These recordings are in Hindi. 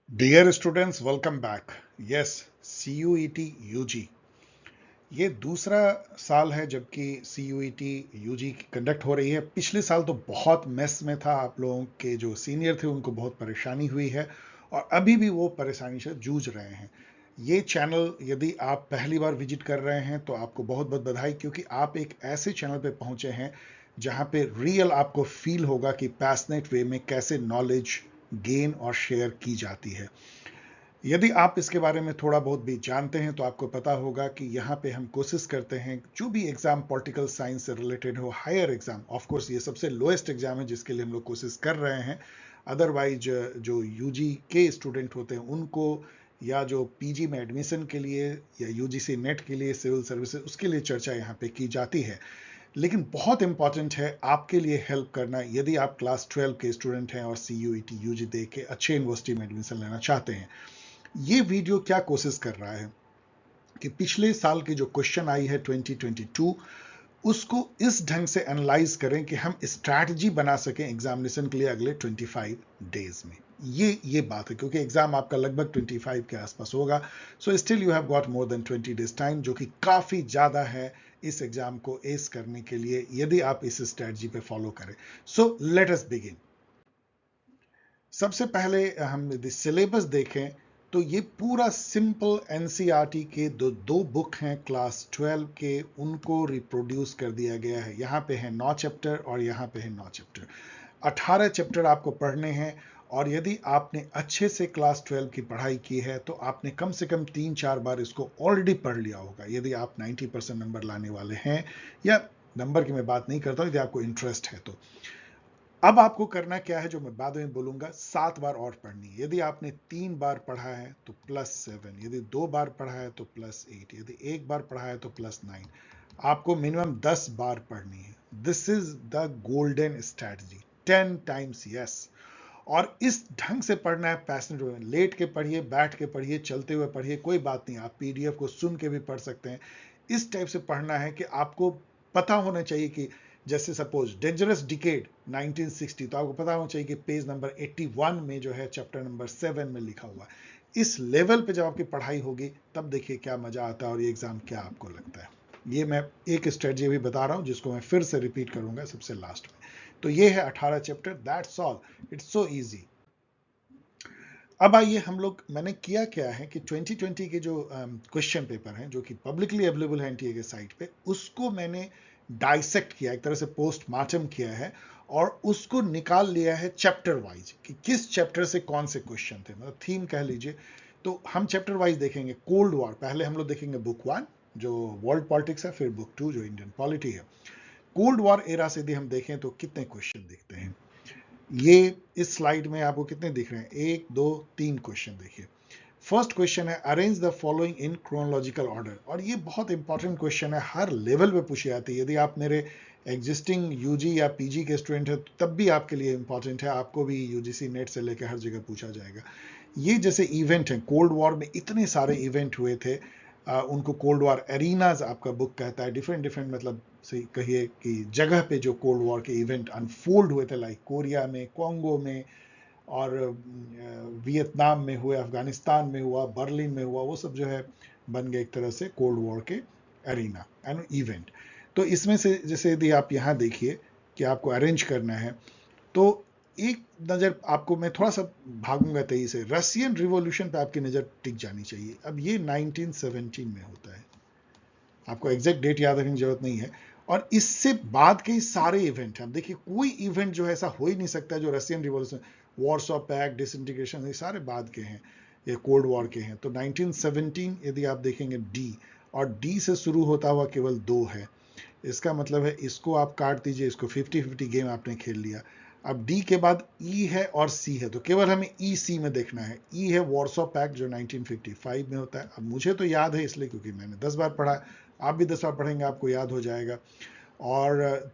Dear students, welcome back. Yes, CUET UG ये दूसरा साल है जबकि CUET UG कंडक्ट हो रही है। पिछले साल तो बहुत मेस में था, आप लोगों के जो सीनियर थे उनको बहुत परेशानी हुई है और अभी भी वो परेशानी से जूझ रहे हैं। ये चैनल यदि आप पहली बार विजिट कर रहे हैं तो आपको बहुत बहुत बधाई, क्योंकि आप एक ऐसे चैनल पे पहुंचे हैं जहां पे रियल आपको फील होगा कि पैशनेट वे में कैसे नॉलेज गेन और शेयर की जाती है। यदि आप इसके बारे में थोड़ा बहुत भी जानते हैं तो आपको पता होगा कि यहाँ पे हम कोशिश करते हैं जो भी एग्जाम पॉलिटिकल साइंस से रिलेटेड हो, हायर एग्जाम, ऑफ कोर्स ये सबसे लोएस्ट एग्जाम है जिसके लिए हम लोग कोशिश कर रहे हैं। अदरवाइज जो यूजी के स्टूडेंट होते हैं उनको, या जो पीजी में एडमिशन के लिए या यूजीसी नेट के लिए सिविल सर्विसेज, उसके लिए चर्चा यहाँ पे की जाती है। लेकिन बहुत इंपॉर्टेंट है आपके लिए हेल्प करना यदि आप क्लास 12 के स्टूडेंट हैं और CUET UG दे के अच्छे यूनिवर्सिटी में एडमिशन लेना चाहते हैं। ये वीडियो क्या कोशिश कर रहा है कि पिछले साल की जो क्वेश्चन आई है 2022, उसको इस ढंग से एनालाइज करें कि हम स्ट्रैटेजी बना सकें एग्जामिनेशन के लिए अगले 25 डेज में। ये बात है, क्योंकि एग्जाम आपका लगभग 25 के आसपास होगा। So still you have got more than 20 days time, जो कि काफी ज्यादा है इस एग्जाम को एस करने के लिए यदि आप इस स्ट्रैटेजी पे फॉलो करें। So let us begin. सबसे पहले हम यदि सिलेबस देखें तो ये पूरा सिंपल एनसीईआरटी के दो बुक हैं क्लास 12 के, उनको रिप्रोड्यूस कर दिया गया है। यहाँ पे है 9 चैप्टर और यहाँ पे है 9 चैप्टर। 18 चैप्टर आपको पढ़ने हैं और यदि आपने अच्छे से क्लास 12 की पढ़ाई की है तो आपने कम से कम 3-4 बार इसको ऑलरेडी पढ़ लिया होगा, यदि आप 90% नंबर लाने वाले हैं। या नंबर की मैं बात नहीं करता हूँ, यदि आपको इंटरेस्ट है तो। अब आपको करना क्या है जो मैं बाद में बोलूंगा, 7 बार और पढ़नी है। यदि आपने 3 बार पढ़ा है तो +7, यदि 2 बार पढ़ा है तो +8, यदि 1 बार पढ़ा है तो +9। आपको मिनिमम 10 बार पढ़नी है। This is the golden strategy, 10 times yes. और इस ढंग से पढ़ना है, पैशनेट वे में। लेट के पढ़िए, बैठ के पढ़िए, चलते हुए पढ़िए, कोई बात नहीं, आप PDF को सुन के भी पढ़ सकते हैं। इस टाइप से पढ़ना है कि आपको पता होना चाहिए कि जैसे सपोज डेंजरस डिकेड 1960, तो आपको पता होना चाहिए कि पेज नंबर 81 में जो है चैप्टर नंबर 7 में लिखा हुआ है। इस लेवल पे जब आपकी पढ़ाई होगी तब देखिए क्या मजा आता है और ये एग्जाम क्या आपको लगता है। ये मैं एक स्ट्रेटजी भी बता रहा हूं जिसको मैं फिर से रिपीट करूंगा सबसे लास्ट में। तो ये है 18 chapter, that's all, it's so easy. अब आइए हम लोग, मैंने किया क्या है कि 2020 के जो क्वेश्चन पेपर हैं जो कि पब्लिकली अवेलेबल है एनटीए के साइट पे, उसको मैंने डाइसेक्ट किया, एक तरह से पोस्टमार्टम किया है और उसको निकाल लिया है चैप्टर वाइज कि किस चैप्टर से कौन से क्वेश्चन थे, मतलब थीम कह लीजिए। तो हम चैप्टर वाइज देखेंगे। कोल्ड वॉर पहले हम लोग देखेंगे, बुक 1 जो वर्ल्ड पॉलिटिक्स है, फिर बुक 2 जो इंडियन पॉलिटी है। कोल्ड वॉर एरा से यदि हम देखें तो कितने क्वेश्चन दिखते हैं। ये इस स्लाइड में आपको कितने दिख रहे हैं, 1 2 3 क्वेश्चन देखिए। फर्स्ट क्वेश्चन है arrange the following in chronological order, और ये बहुत इंपॉर्टेंट क्वेश्चन है, हर लेवल पे पूछी जाती है। यदि आप मेरे एग्जिस्टिंग यूजी या पीजी के स्टूडेंट है तब भी आपके लिए इंपॉर्टेंट है, आपको भी यूजीसी नेट से लेकर हर जगह पूछा जाएगा। ये जैसे इवेंट है, कोल्ड वॉर में इतने सारे इवेंट हुए थे, उनको कोल्ड वॉर एरीनाज आपका बुक कहता है। डिफरेंट डिफरेंट, मतलब से कहिए कि जगह पे जो कोल्ड वॉर के इवेंट अनफोल्ड हुए थे, लाइक कोरिया में, कॉन्गो में, और वियतनाम में हुए, अफगानिस्तान में हुआ, बर्लिन में हुआ, वो सब जो है बन गए एक तरह से कोल्ड वॉर के एरिना एंड इवेंट। तो इसमें से जैसे यदि आप यहाँ देखिए कि आपको अरेंज करना है तो एक नज़र आपको, मैं थोड़ा सा भागूंगा तेजी से, रशियन रिवॉल्यूशन पे आपकी नज़र टिक जानी चाहिए। अब ये 1917 में होता है, आपको एग्जैक्ट डेट याद रखने की जरूरत नहीं है। और इससे बाद के सारे इवेंट हैं, देखिए कोई इवेंट जो है ऐसा हो ही नहीं सकता जो Russian revolution, Warsaw pact, disintegration, ये सारे बाद के हैं, ये कोल्ड वॉर के हैं। तो 1917 यदि आप देखेंगे डी, और डी से शुरू होता हुआ केवल 2 है, इसका मतलब है इसको आप काट दीजिए, इसको 50-50 गेम आपने खेल लिया। अब डी के बाद ई है और सी है, तो केवल हमें ई सी में देखना है। ई है वॉर्सो पैक्ट जो 1955 में होता है। अब मुझे तो याद है इसलिए क्योंकि मैंने 10 बार पढ़ा, आप भी 10 बार पढ़ेंगे आपको याद हो जाएगा। और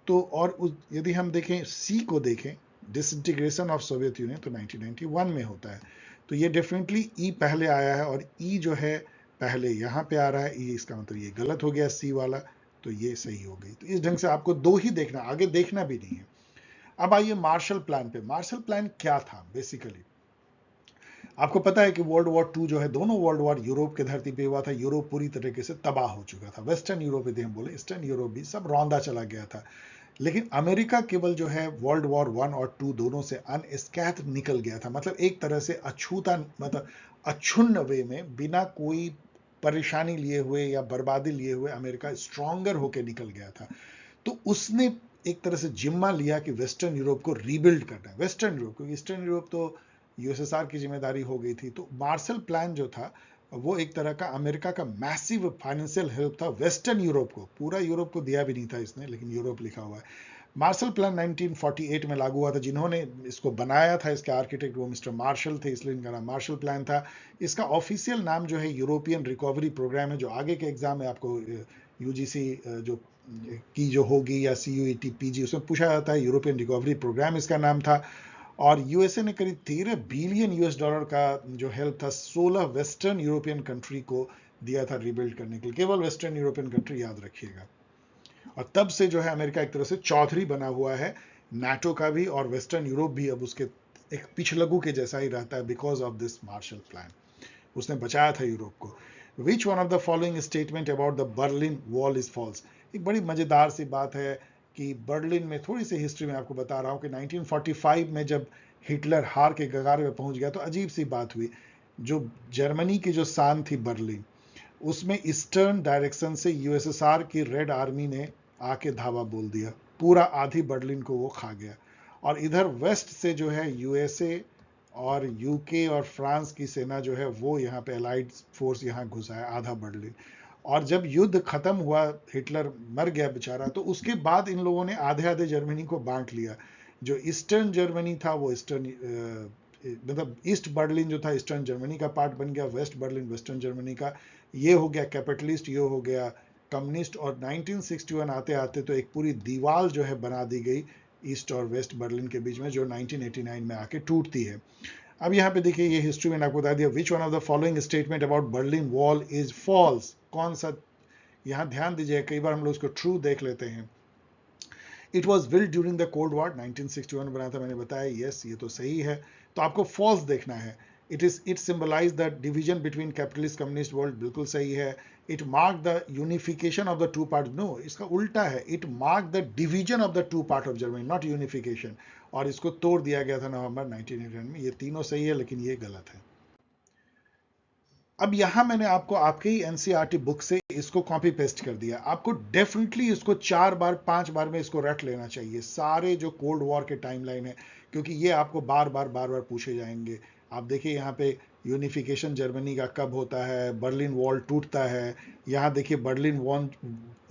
तो और यदि हम देखें सी को देखें, डिसइंटीग्रेशन ऑफ सोवियत यूनियन, तो 1991 में होता है। तो ये डेफिनेटली ई पहले आया है और ई जो है पहले यहाँ पे आ रहा है। ई, इसका मतलब ये गलत हो गया सी वाला, तो ये सही हो गई। तो इस ढंग से आपको 2 ही देखना, आगे देखना भी नहीं है। अब आइए मार्शल प्लान पे। मार्शल प्लान क्या था बेसिकली? आपको पता है कि वर्ल्ड वॉर टू जो है, दोनों वर्ल्ड वॉर यूरोप के धरती पे हुआ था। यूरोप पूरी तरीके से तबाह हो चुका था। वेस्टर्न यूरोप यदि हम बोले, ईस्टर्न यूरोप भी सब रौंदा चला गया था। लेकिन अमेरिका केवल जो है वर्ल्ड वॉर वन और टू दोनों से अनस्कैथ निकल गया था। मतलब एक तरह से अछूता, मतलब अक्षुण्ण वे में, बिना कोई परेशानी लिए हुए या बर्बादी लिए हुए अमेरिका स्ट्रॉन्गर होकर निकल गया था। तो उसने एक तरह से जिम्मा लिया कि वेस्टर्न यूरोप को रीबिल्ड करना है। वेस्टर्न यूरोप, क्योंकि ईस्टर्न यूरोप तो यूएसएसआर की जिम्मेदारी हो गई थी। तो मार्शल प्लान जो था वो एक तरह का अमेरिका का मैसिव फाइनेंशियल हेल्प था वेस्टर्न यूरोप को। पूरा यूरोप को दिया भी नहीं था इसने, लेकिन यूरोप लिखा हुआ है। मार्शल प्लान 1948 में लागू हुआ था। जिन्होंने इसको बनाया था, इसके आर्किटेक्ट, वो मिस्टर मार्शल थे, इसलिए इनका नाम मार्शल प्लान था। इसका ऑफिशियल नाम जो है यूरोपियन रिकवरी प्रोग्राम है, जो आगे के एग्जाम में आपको यूजीसी जो की जो होगी या सीयूईटी पीजी, उसमें पूछा जाता है। यूरोपियन रिकवरी प्रोग्राम इसका नाम था। और यूएसए ने करीब 13 बिलियन यूएस डॉलर का जो हेल्प था 16 वेस्टर्न यूरोपियन कंट्री को दिया था रिबिल्ड करने के लिए। केवल वेस्टर्न यूरोपियन कंट्री, याद रखिएगा। और तब से जो है अमेरिका एक तरह से चौधरी बना हुआ है नाटो का भी, और वेस्टर्न यूरोप भी अब उसके एक पिछलगू के जैसा ही रहता है, because of this Marshall plan. उसने बचाया था यूरोप को। Which one of the following statement about the Berlin wall is false. एक बड़ी मजेदार सी बात है कि बर्लिन में, थोड़ी सी हिस्ट्री में आपको बता रहा हूं कि 1945 में जब हिटलर हार के कगार में पहुंच गया, तो अजीब सी बात हुई। जो जर्मनी की जो शान थी बर्लिन, उसमें ईस्टर्न डायरेक्शन से यूएसएसआर की रेड आर्मी ने आके धावा बोल दिया। पूरा आधी बर्लिन को वो खा गया। और इधर वेस्ट से जो है यूएसए और यूके और फ्रांस की सेना जो है वो यहाँ पे अलाइड फोर्स यहाँ घुसा है, आधा बर्लिन। और जब युद्ध खत्म हुआ, हिटलर मर गया बेचारा, तो उसके बाद इन लोगों ने आधे आधे जर्मनी को बांट लिया। जो ईस्टर्न जर्मनी था वो ईस्टर्न, मतलब ईस्ट बर्लिन जो था ईस्टर्न जर्मनी का पार्ट बन गया, वेस्ट बर्लिन वेस्टर्न जर्मनी का। ये हो गया कैपिटलिस्ट, ये हो गया कम्युनिस्ट। और 1961 आते आते तो एक पूरी दीवार जो है बना दी गई ईस्ट और वेस्ट बर्लिन के बीच में, जो 1989 में आके टूटती है। अब यहाँ पे देखिए, ये हिस्ट्री मैंने आपको बता दिया। Which one of the following statement about Berlin wall is false. कौन सा, यहाँ ध्यान दीजिए, कई बार हम लोग इसको ट्रू देख लेते हैं। It was build during the cold war, 1961 बना था, मैंने बताया। यस, ये तो सही है। तो आपको फॉल्स देखना है। It symbolise the division between capitalist communist world, बिल्कुल सही है। It mark the unification of the two part, no, इसका उल्टा है। It mark the division of the two part of Germany, not unification. और इसको तोड़ दिया गया था नवंबर 1989 में। ये तीनों सही है, लेकिन ये गलत है। अब यहां मैंने आपको आपके ही एनसीईआरटी बुक से इसको कॉपी पेस्ट कर दिया। आपको डेफिनेटली इसको 4 बार 5 बार में इसको रट लेना चाहिए, सारे जो कोल्ड वॉर के टाइमलाइन है, क्योंकि ये आपको बार बार पूछे जाएंगे। आप देखिए यहाँ पे यूनिफिकेशन जर्मनी का कब होता है, बर्लिन वॉल टूटता है। यहाँ देखिए बर्लिन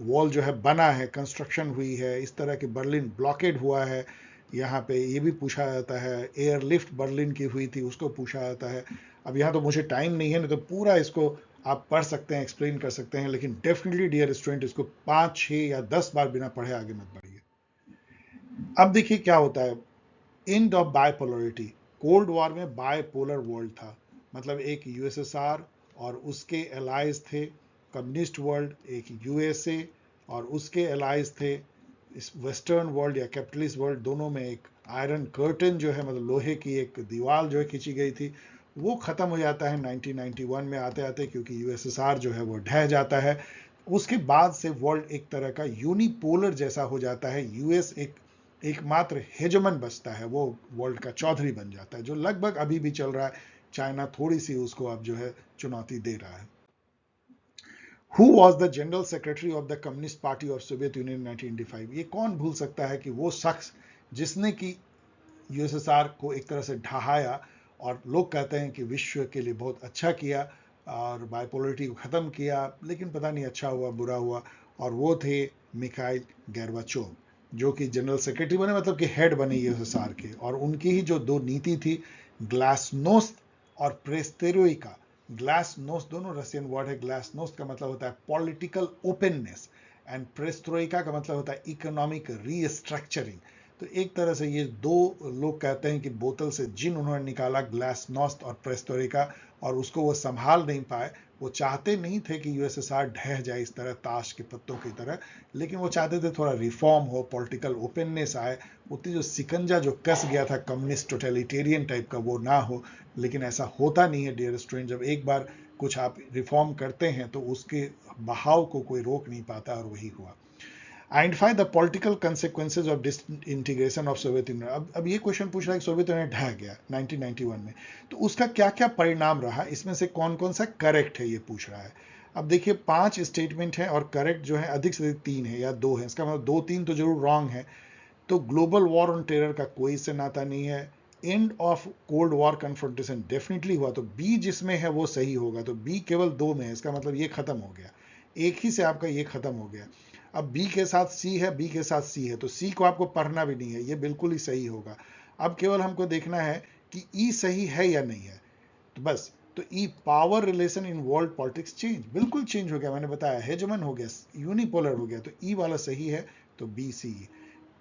वॉल जो है बना है, कंस्ट्रक्शन हुई है, इस तरह की बर्लिन ब्लॉकेड हुआ है। यहाँ पे ये भी पूछा जाता है। एयरलिफ्ट बर्लिन की हुई थी, उसको पूछा जाता है। अब यहाँ तो मुझे टाइम नहीं है, नहीं तो पूरा इसको आप पढ़ सकते हैं, एक्सप्लेन कर सकते हैं, लेकिन डेफिनेटली डियर स्टूडेंट, इसको 5, 6 या 10 बार बिना पढ़े आगे मत बढ़िए। अब देखिए क्या होता है, end of bipolarity. Cold war में बायपोलर वर्ल्ड था, मतलब एक यूएसएसआर और उसके एलाइज थे कम्युनिस्ट वर्ल्ड, एक यूएसए और उसके एलाइज थे इस वेस्टर्न वर्ल्ड या कैपिटलिस्ट वर्ल्ड। दोनों में एक आयरन कर्टन जो है, मतलब लोहे की एक दीवार जो है खींची गई थी। वो खत्म हो जाता है 1991 में आते आते, क्योंकि यूएसएसआर जो है वो ढह जाता है। उसके बाद से वर्ल्ड एक तरह का यूनिपोलर जैसा हो जाता है। यूएस एकमात्र हेजमन बचता है, वो वर्ल्ड का चौधरी बन जाता है, जो लगभग अभी भी चल रहा है। चाइना थोड़ी सी उसको अब जो है चुनौती दे रहा है। Who was the general secretary of the communist party of Soviet union 1985? ये कौन भूल सकता है कि वो शख्स जिसने कि यूएसएसआर को एक तरह से ढहाया, और लोग कहते हैं कि विश्व के लिए बहुत अच्छा किया और बायपोलरिटी को ख़त्म किया, लेकिन पता नहीं अच्छा हुआ बुरा हुआ। और वो थे मिखाइल गोर्बाचोव, जो कि जनरल सेक्रेटरी बने, मतलब कि हेड बने यूएसएसआर के। और उनकी ही जो दो नीति थी, ग्लासनोस्त और प्रेस्तेरोइका। ग्लासनोस्त दोनों रशियन वर्ड है। ग्लासनोस्त का मतलब होता है पॉलिटिकल ओपननेस, एंड प्रेस्त्रोइका का मतलब होता है इकोनॉमिक रीस्ट्रक्चरिंग। तो एक तरह से ये दो लोग कहते हैं कि बोतल से जिन उन्होंने निकाला, ग्लासनोस्ट और प्रेस्टोरिका, और उसको वो संभाल नहीं पाए। वो चाहते नहीं थे कि यूएसएसआर ढह जाए इस तरह ताश के पत्तों की तरह, लेकिन वो चाहते थे थोड़ा रिफॉर्म हो, पॉलिटिकल ओपननेस आए, उतनी जो सिकंजा जो कस गया था कम्युनिस्ट टोटलिटेरियन टाइप का वो ना हो। लेकिन ऐसा होता नहीं है डियर स्टूडेंट, जब एक बार कुछ आप रिफॉर्म करते हैं तो उसके बहाव को कोई रोक नहीं पाता, और वही हुआ। Identify the political consequences of disintegration of Soviet union. अब ये क्वेश्चन पूछ रहा है कि सोवियत यूनियन ढह गया 1991 में, तो उसका क्या क्या परिणाम रहा, इसमें से कौन कौन सा करेक्ट है ये पूछ रहा है। अब देखिए 5 स्टेटमेंट है और करेक्ट जो है अधिक से अधिक 3 है या 2 है, इसका मतलब 2-3 तो जरूर रॉन्ग है। तो ग्लोबल वॉर ऑन टेरर का कोई से नाता नहीं है। End of cold war confrontation definitely हुआ, तो बी जिसमें है वो सही होगा, तो बी केवल 2 में है, इसका मतलब ये खत्म हो गया, एक ही से आपका ये खत्म हो गया। अब बी के साथ सी है, बी के साथ सी है, तो सी को आपको पढ़ना भी नहीं है, ये बिल्कुल ही सही होगा। अब केवल हमको देखना है कि ई सही है या नहीं है, तो बस। तो ई power relation in world politics change, बिल्कुल चेंज हो गया, मैंने बताया हेजमन हो गया, यूनिपोलर हो गया, तो ई वाला सही है, तो बी सी।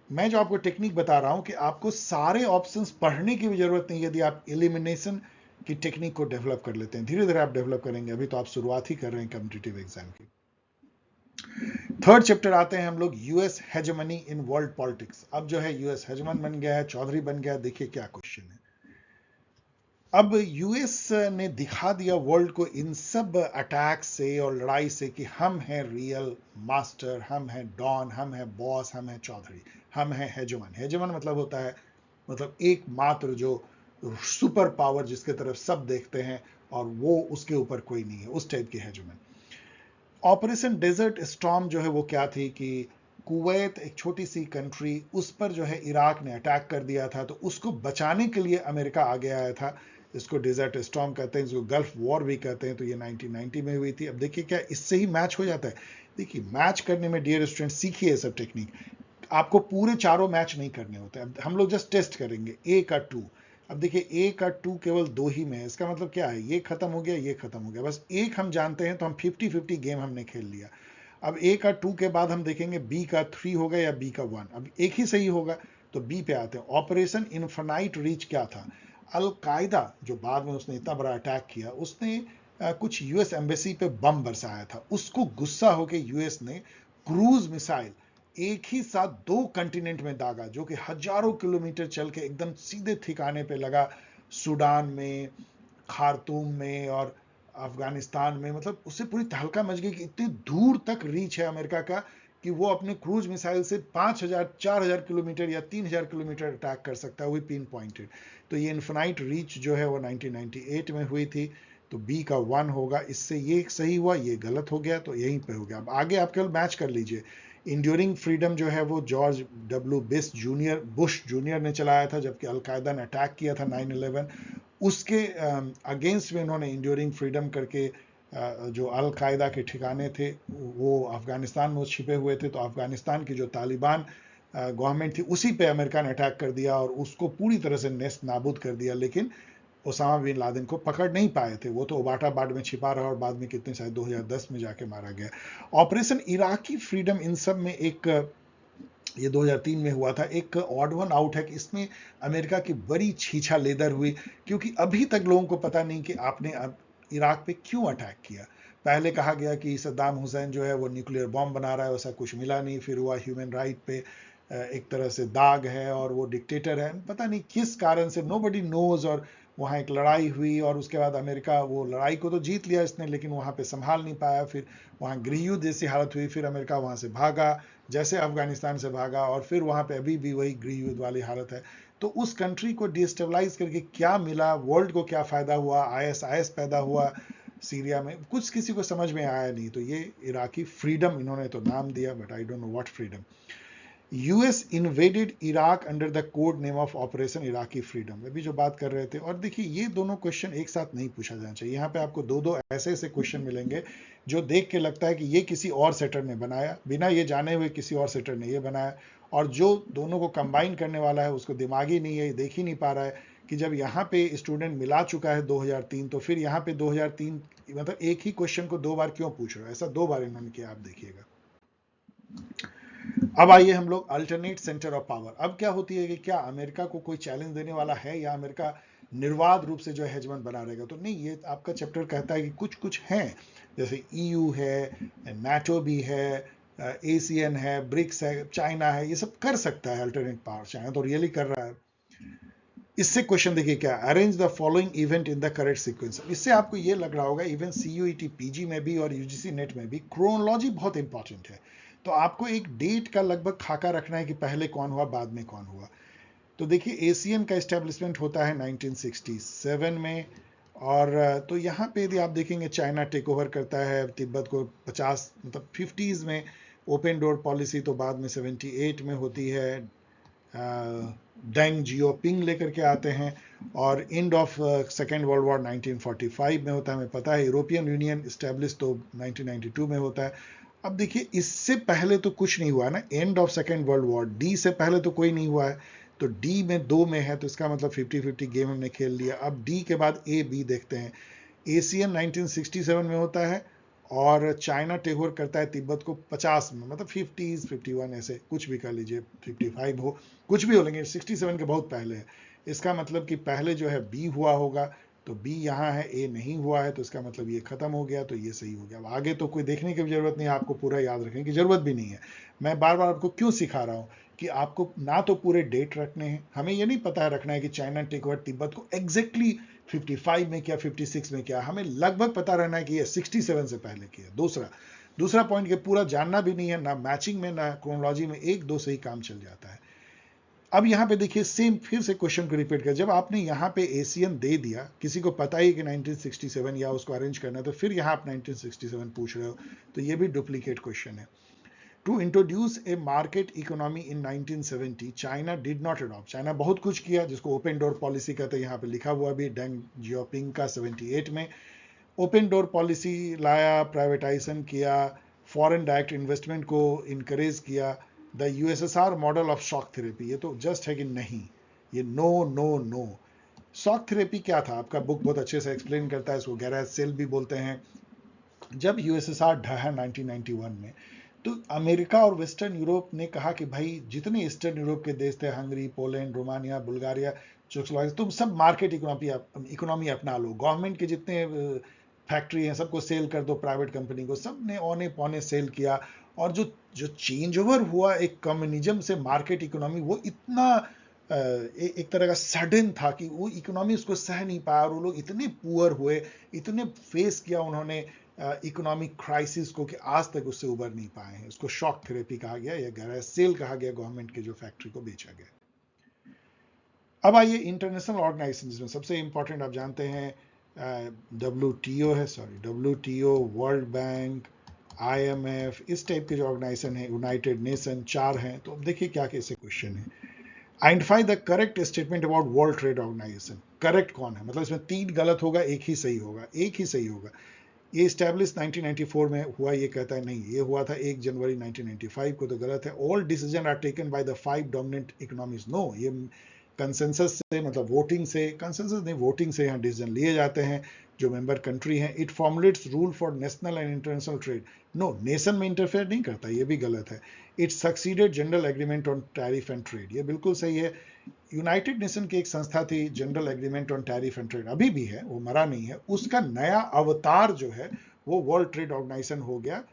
मैं जो आपको टेक्निक बता रहा हूं कि आपको सारे ऑप्शंस पढ़ने की भी जरूरत नहीं, यदि आप एलिमिनेशन की टेक्निक को डेवलप कर लेते हैं। धीरे धीरे आप डेवलप करेंगे, अभी तो आप शुरुआत ही कर रहे हैं कॉम्पिटिटिव एग्जाम की। थर्ड चैप्टर आते हैं हम लोग, यूएस हेजमनी इन वर्ल्ड पॉलिटिक्स। अब जो है यूएस हेजमन बन गया है, चौधरी बन गया। देखिए क्या क्वेश्चन है। अब यूएस ने दिखा दिया वर्ल्ड को इन सब अटैक से और लड़ाई से कि हम हैं रियल मास्टर, हम हैं डॉन, हम हैं बॉस, हम हैं चौधरी, हम हैं हेजमन। हेजमन मतलब होता है, मतलब एकमात्र जो सुपर पावर जिसके तरफ सब देखते हैं और वो उसके ऊपर कोई नहीं है, उस टाइप की हेजमन। ऑपरेशन डेजर्ट स्टॉर्म जो है वो क्या थी कि कुवैत एक छोटी सी कंट्री, उस पर जो है इराक ने अटैक कर दिया था, तो उसको बचाने के लिए अमेरिका आगे आया था। इसको डेजर्ट स्टॉर्म कहते हैं, इसको गल्फ वॉर भी कहते हैं। तो ये 1990 में हुई थी। अब देखिए क्या इससे ही मैच हो जाता है। देखिए मैच करने में डियर स्टूडेंट सीखिए ये सब टेक्निक, आपको पूरे चारों मैच नहीं करने होते। अब हम लोग जस्ट टेस्ट करेंगे ए का 2। अब देखिए ए का 2 केवल 2 ही में है, इसका मतलब क्या है, ये खत्म हो गया, ये खत्म हो गया, बस एक हम जानते हैं, तो हम 50-50 गेम हमने खेल लिया। अब ए का 2 के बाद हम देखेंगे बी का 3 होगा या बी का 1, अब एक ही सही होगा, तो बी पे आते हैं। ऑपरेशन इनफाइनाइट रीच क्या था? अल-कायदा जो बाद में उसने इतना बड़ा अटैक किया, उसने कुछ यूएस एम्बेसी पे बम बरसाया था, उसको गुस्सा होकर यूएस ने क्रूज मिसाइल एक ही साथ 2 कंटिनेंट में दागा, जो कि हजारों किलोमीटर चल के एकदम सीधे ठिकाने पे लगा, सूडान में, खार्तूम में और अफगानिस्तान में। मतलब उससे पूरी तहलका मच गई कि इतनी दूर तक रीच है अमेरिका का कि वो अपने क्रूज मिसाइल से 5000 4000 किलोमीटर या 3000 किलोमीटर अटैक कर सकता है, वो पिन पॉइंटेड। तो ये इन्फिनाइट रीच जो है वो 1998 में हुई थी, तो बी का 1 होगा। इससे ये सही हुआ, ये गलत हो गया, तो यहीं पे हो गया। अब आगे आप केवल मैच कर लीजिए। इंड्यूरिंग फ्रीडम जो है वो जॉर्ज डब्ल्यू बुश जूनियर ने चलाया था, जबकि अलकायदा ने अटैक किया था 9/11। उसके अगेंस्ट में इन्होंने इंड्यूरिंग फ्रीडम करके जो अलकायदा के ठिकाने थे वो अफगानिस्तान में छिपे हुए थे, तो अफगानिस्तान की जो तालिबान गवर्नमेंट थी उसी पे अमेरिका ने अटैक कर दिया और उसको पूरी तरह से नेस्त नाबूद कर दिया। लेकिन ओसामा बिन लादेन को पकड़ नहीं पाए थे, वो तो ओबाटाबाद में छिपा रहा और बाद में कितने शायद 2010 में जाके मारा गया। ऑपरेशन इराकी फ्रीडम, इन सब में एक ये 2003 में हुआ था, एक ऑड वन आउट है कि इसमें अमेरिका की बड़ी छीछा लेदर हुई, क्योंकि अभी तक लोगों को पता नहीं कि आपने इराक पे क्यों अटैक किया। पहले कहा गया कि सद्दाम हुसैन जो है वो न्यूक्लियर बॉम्ब बना रहा है, वैसा कुछ मिला नहीं। फिर हुआ ह्यूमन राइट पे एक तरह से दाग है और वो डिक्टेटर है, पता नहीं किस कारण से, नोबडी नोज। और वहाँ एक लड़ाई हुई और उसके बाद अमेरिका वो लड़ाई को तो जीत लिया इसने, लेकिन वहाँ पे संभाल नहीं पाया। फिर वहाँ गृहयुद्ध जैसी हालत हुई, फिर अमेरिका वहाँ से भागा जैसे अफगानिस्तान से भागा, और फिर वहाँ पे अभी भी वही गृहयुद्ध वाली हालत है। तो उस कंट्री को डिस्टेबलाइज करके क्या मिला, वर्ल्ड को क्या फायदा हुआ, ISIS पैदा हुआ सीरिया में, कुछ किसी को समझ में आया नहीं। तो ये इराकी फ्रीडम इन्होंने तो नाम दिया, but I don't know what freedom. US invaded Iraq under the code name of operation Iraqi freedom, अभी जो बात कर रहे थे। और देखिए ये दोनों क्वेश्चन एक साथ नहीं पूछा जाना चाहिए। यहाँ पे आपको दो दो ऐसे ऐसे क्वेश्चन मिलेंगे जो देख के लगता है कि ये किसी और सेटर ने बनाया, बिना ये जाने हुए किसी और सेटर ने ये बनाया। और जो दोनों को कंबाइन करने वाला है उसको दिमाग ही नहीं है, ये देख ही नहीं पा रहा है कि जब यहाँ पे स्टूडेंट मिला चुका है 2003, तो फिर यहाँ पे 2003 मतलब एक ही क्वेश्चन को 2 बार क्यों पूछ रहे हो। ऐसा 2 बार इन्होंने किया, आप देखिएगा। अब आइए हम लोग अल्टरनेट सेंटर ऑफ पावर। अब क्या होती है कि क्या अमेरिका को कोई चैलेंज देने वाला है या अमेरिका निर्वाध रूप से जो है हेजमन बना रहेगा? तो नहीं, ये आपका चैप्टर कहता है कि कुछ कुछ हैं, जैसे ईयू है, नाटो भी है, एसीएन है, ब्रिक्स है, चाइना है, ये सब कर सकता है अल्टरनेट पावर। चाइना तो रियली कर रहा है। इससे क्वेश्चन देखिए क्या, arrange the following event in the correct sequence. इससे आपको ये लग रहा होगा इवन सीयूईटी पीजी में भी और यूजीसी नेट में भी क्रोनोलॉजी बहुत इंपॉर्टेंट है। तो आपको एक डेट का लगभग खाका रखना है कि पहले कौन हुआ बाद में कौन हुआ। तो देखिए एसीएन का एस्टेब्लिशमेंट होता है 1967 में, और तो यहाँ पे यदि आप देखेंगे चाइना टेक ओवर करता है तिब्बत को 50 मतलब 50s में। ओपन डोर पॉलिसी तो बाद में 78 में होती है, डेंग जियोपिंग लेकर के आते हैं, और end of second world war 1945 में होता है, हमें पता है। यूरोपियन यूनियन इस्टेब्लिश तो 1992 में होता है। अब देखिए इससे पहले तो कुछ नहीं हुआ ना, end of second world war, D से पहले तो कोई नहीं हुआ है। तो डी में 2 में है, तो इसका मतलब 50-50 गेम हमने खेल लिया। अब डी के बाद ए बी देखते हैं। एसीएन 1967 में होता है, और चाइना टेक ओवर करता है तिब्बत को 50 में, मतलब 50s 51 ऐसे कुछ भी कर लीजिए, 55 हो कुछ भी हो, लेकिन 67 के बहुत पहले है। इसका मतलब कि पहले जो है बी हुआ होगा, तो बी यहाँ है, ए नहीं हुआ है, तो इसका मतलब ये खत्म हो गया, तो ये सही हो गया। अब आगे तो कोई देखने की जरूरत नहीं है, आपको पूरा याद रखने की जरूरत भी नहीं है। मैं बार बार आपको क्यों सिखा रहा हूँ कि आपको ना तो पूरे डेट रखने हैं, हमें ये नहीं पता है रखना है कि चाइना टेक ओवर तिब्बत को एग्जैक्टली 55 में क्या 56 में क्या, हमें लगभग पता रहना है कि ये 67 से पहले किया। दूसरा पॉइंट के पूरा जानना भी नहीं है, ना मैचिंग में ना क्रोनोलॉजी में, एक दो से ही काम चल जाता है। अब यहाँ पे देखिए सेम फिर से क्वेश्चन को रिपीट कर, जब आपने यहाँ पे एशियन दे दिया, किसी को पता ही कि 1967 या उसको अरेंज करना है, तो फिर यहाँ आप 1967 पूछ रहे हो, तो ये भी डुप्लीकेट क्वेश्चन है। To introduce a market economy in 1970 China did not adopt. China बहुत कुछ किया जिसको ओपन डोर पॉलिसी कहते हैं, यहाँ पे लिखा हुआ भी डेंग जियोपिंग का 78 में ओपन डोर पॉलिसी लाया, प्राइवेटाइजेशन किया, फॉरेन डायरेक्ट इन्वेस्टमेंट को इनकरेज किया, the USSR model of shock therapy. ये तो जस्ट है कि नहीं, ये no no no. Shock therapy क्या था, आपका बुक बहुत अच्छे से एक्सप्लेन करता है, इसको गैरेज सेल भी बोलते हैं। जब यूएसएसआर ढहा 1991 में, तो अमेरिका और वेस्टर्न यूरोप ने कहा कि भाई जितने ईस्टर्न यूरोप के देश थे, Hungary, Poland, Romania, Bulgaria, Czechoslovakia, तुम सब मार्केट इकोनॉमी अपना लो। गवर्नमेंट के जितने फैक्ट्री हैं सबको सेल कर दो, प्राइवेट कंपनी को, सब ने औने पौने सेल किया। और जो जो चेंज ओवर हुआ एक कम्युनिज्म से मार्केट इकोनॉमी, वो इतना एक तरह का सडन था कि वो इकोनॉमी उसको सह नहीं पाया, और वो लोग इतने पुअर हुए, इतने फेस किया उन्होंने इकोनॉमिक क्राइसिस को, कि आज तक उससे उबर नहीं पाए हैं। उसको शॉक थेरेपी कहा गया या गैरेज सेल कहा गया, गवर्नमेंट के जो फैक्ट्री को बेचा गया। अब आइए इंटरनेशनल ऑर्गेनाइजेशन, जिसमें सबसे इंपॉर्टेंट आप जानते हैं WTO है, WTO, वर्ल्ड बैंक, IMF, इस टाइप के जो ऑर्गेनाइजेशन है, यूनाइटेड नेशन, 4 हैं। तो अब देखिए क्या कैसे क्वेश्चन है। Identify the correct statement about world trade organisation. Correct कौन है, मतलब इसमें 3 गलत होगा, एक ही सही होगा, एक ही सही होगा। ये स्टैब्लिश 1994 में हुआ, ये कहता है नहीं, ये हुआ था 1 जनवरी 1995 को, तो गलत है। All decision are taken by the 5 dominant economies, no, ये कंसेंसस से, मतलब वोटिंग से, कंसेंसस नहीं, वोटिंग से यहाँ डिसीजन लिए जाते हैं जो मेंबर कंट्री हैं। It formulates rule for national and international trade, no, nation में इंटरफेयर नहीं करता, ये भी गलत है। It succeeded general agreement on tariff and trade, ये बिल्कुल सही है। यूनाइटेड नेशन की एक संस्था थी, general agreement on tariff and trade, अभी भी है, वो मरा नहीं है। उसका नया अवतार जो है वो वर्ल्ड ट्रेड ऑर्गेनाइजेशन हो गया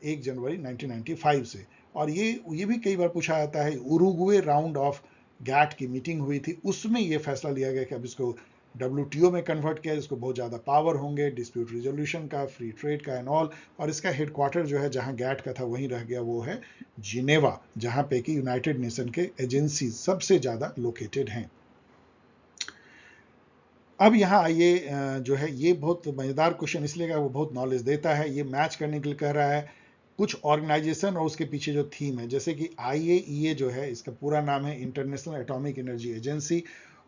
1 जनवरी 1995 से। और ये भी कई बार पूछा जाता है, उरुग्वे राउंड ऑफ गैट की मीटिंग हुई थी, उसमें ये फैसला लिया गया कि अब इसको WTO में कन्वर्ट किया, जिसको बहुत ज़्यादा पावर होंगे, डिस्प्यूट रिजोल्यूशन का, फ्री ट्रेड का एंड ऑल। और इसका हेडक्वार्टर जो है जहां गैट का था वहीं रह गया, वो है जिनेवा, जहां पे कि यूनाइटेड नेशन के एजेंसी सबसे ज़्यादा लोकेटेड हैं। अब यहाँ आइए, जो है ये बहुत मज़ेदार क्वेश्चन इसलिए का वो बहुत नॉलेज देता है, ये मैच करने के लिए कह रहा है कुछ ऑर्गेनाइजेशन और उसके पीछे जो थीम है। जैसे कि IAEA जो है, इसका पूरा नाम है इंटरनेशनल एटॉमिक एनर्जी एजेंसी।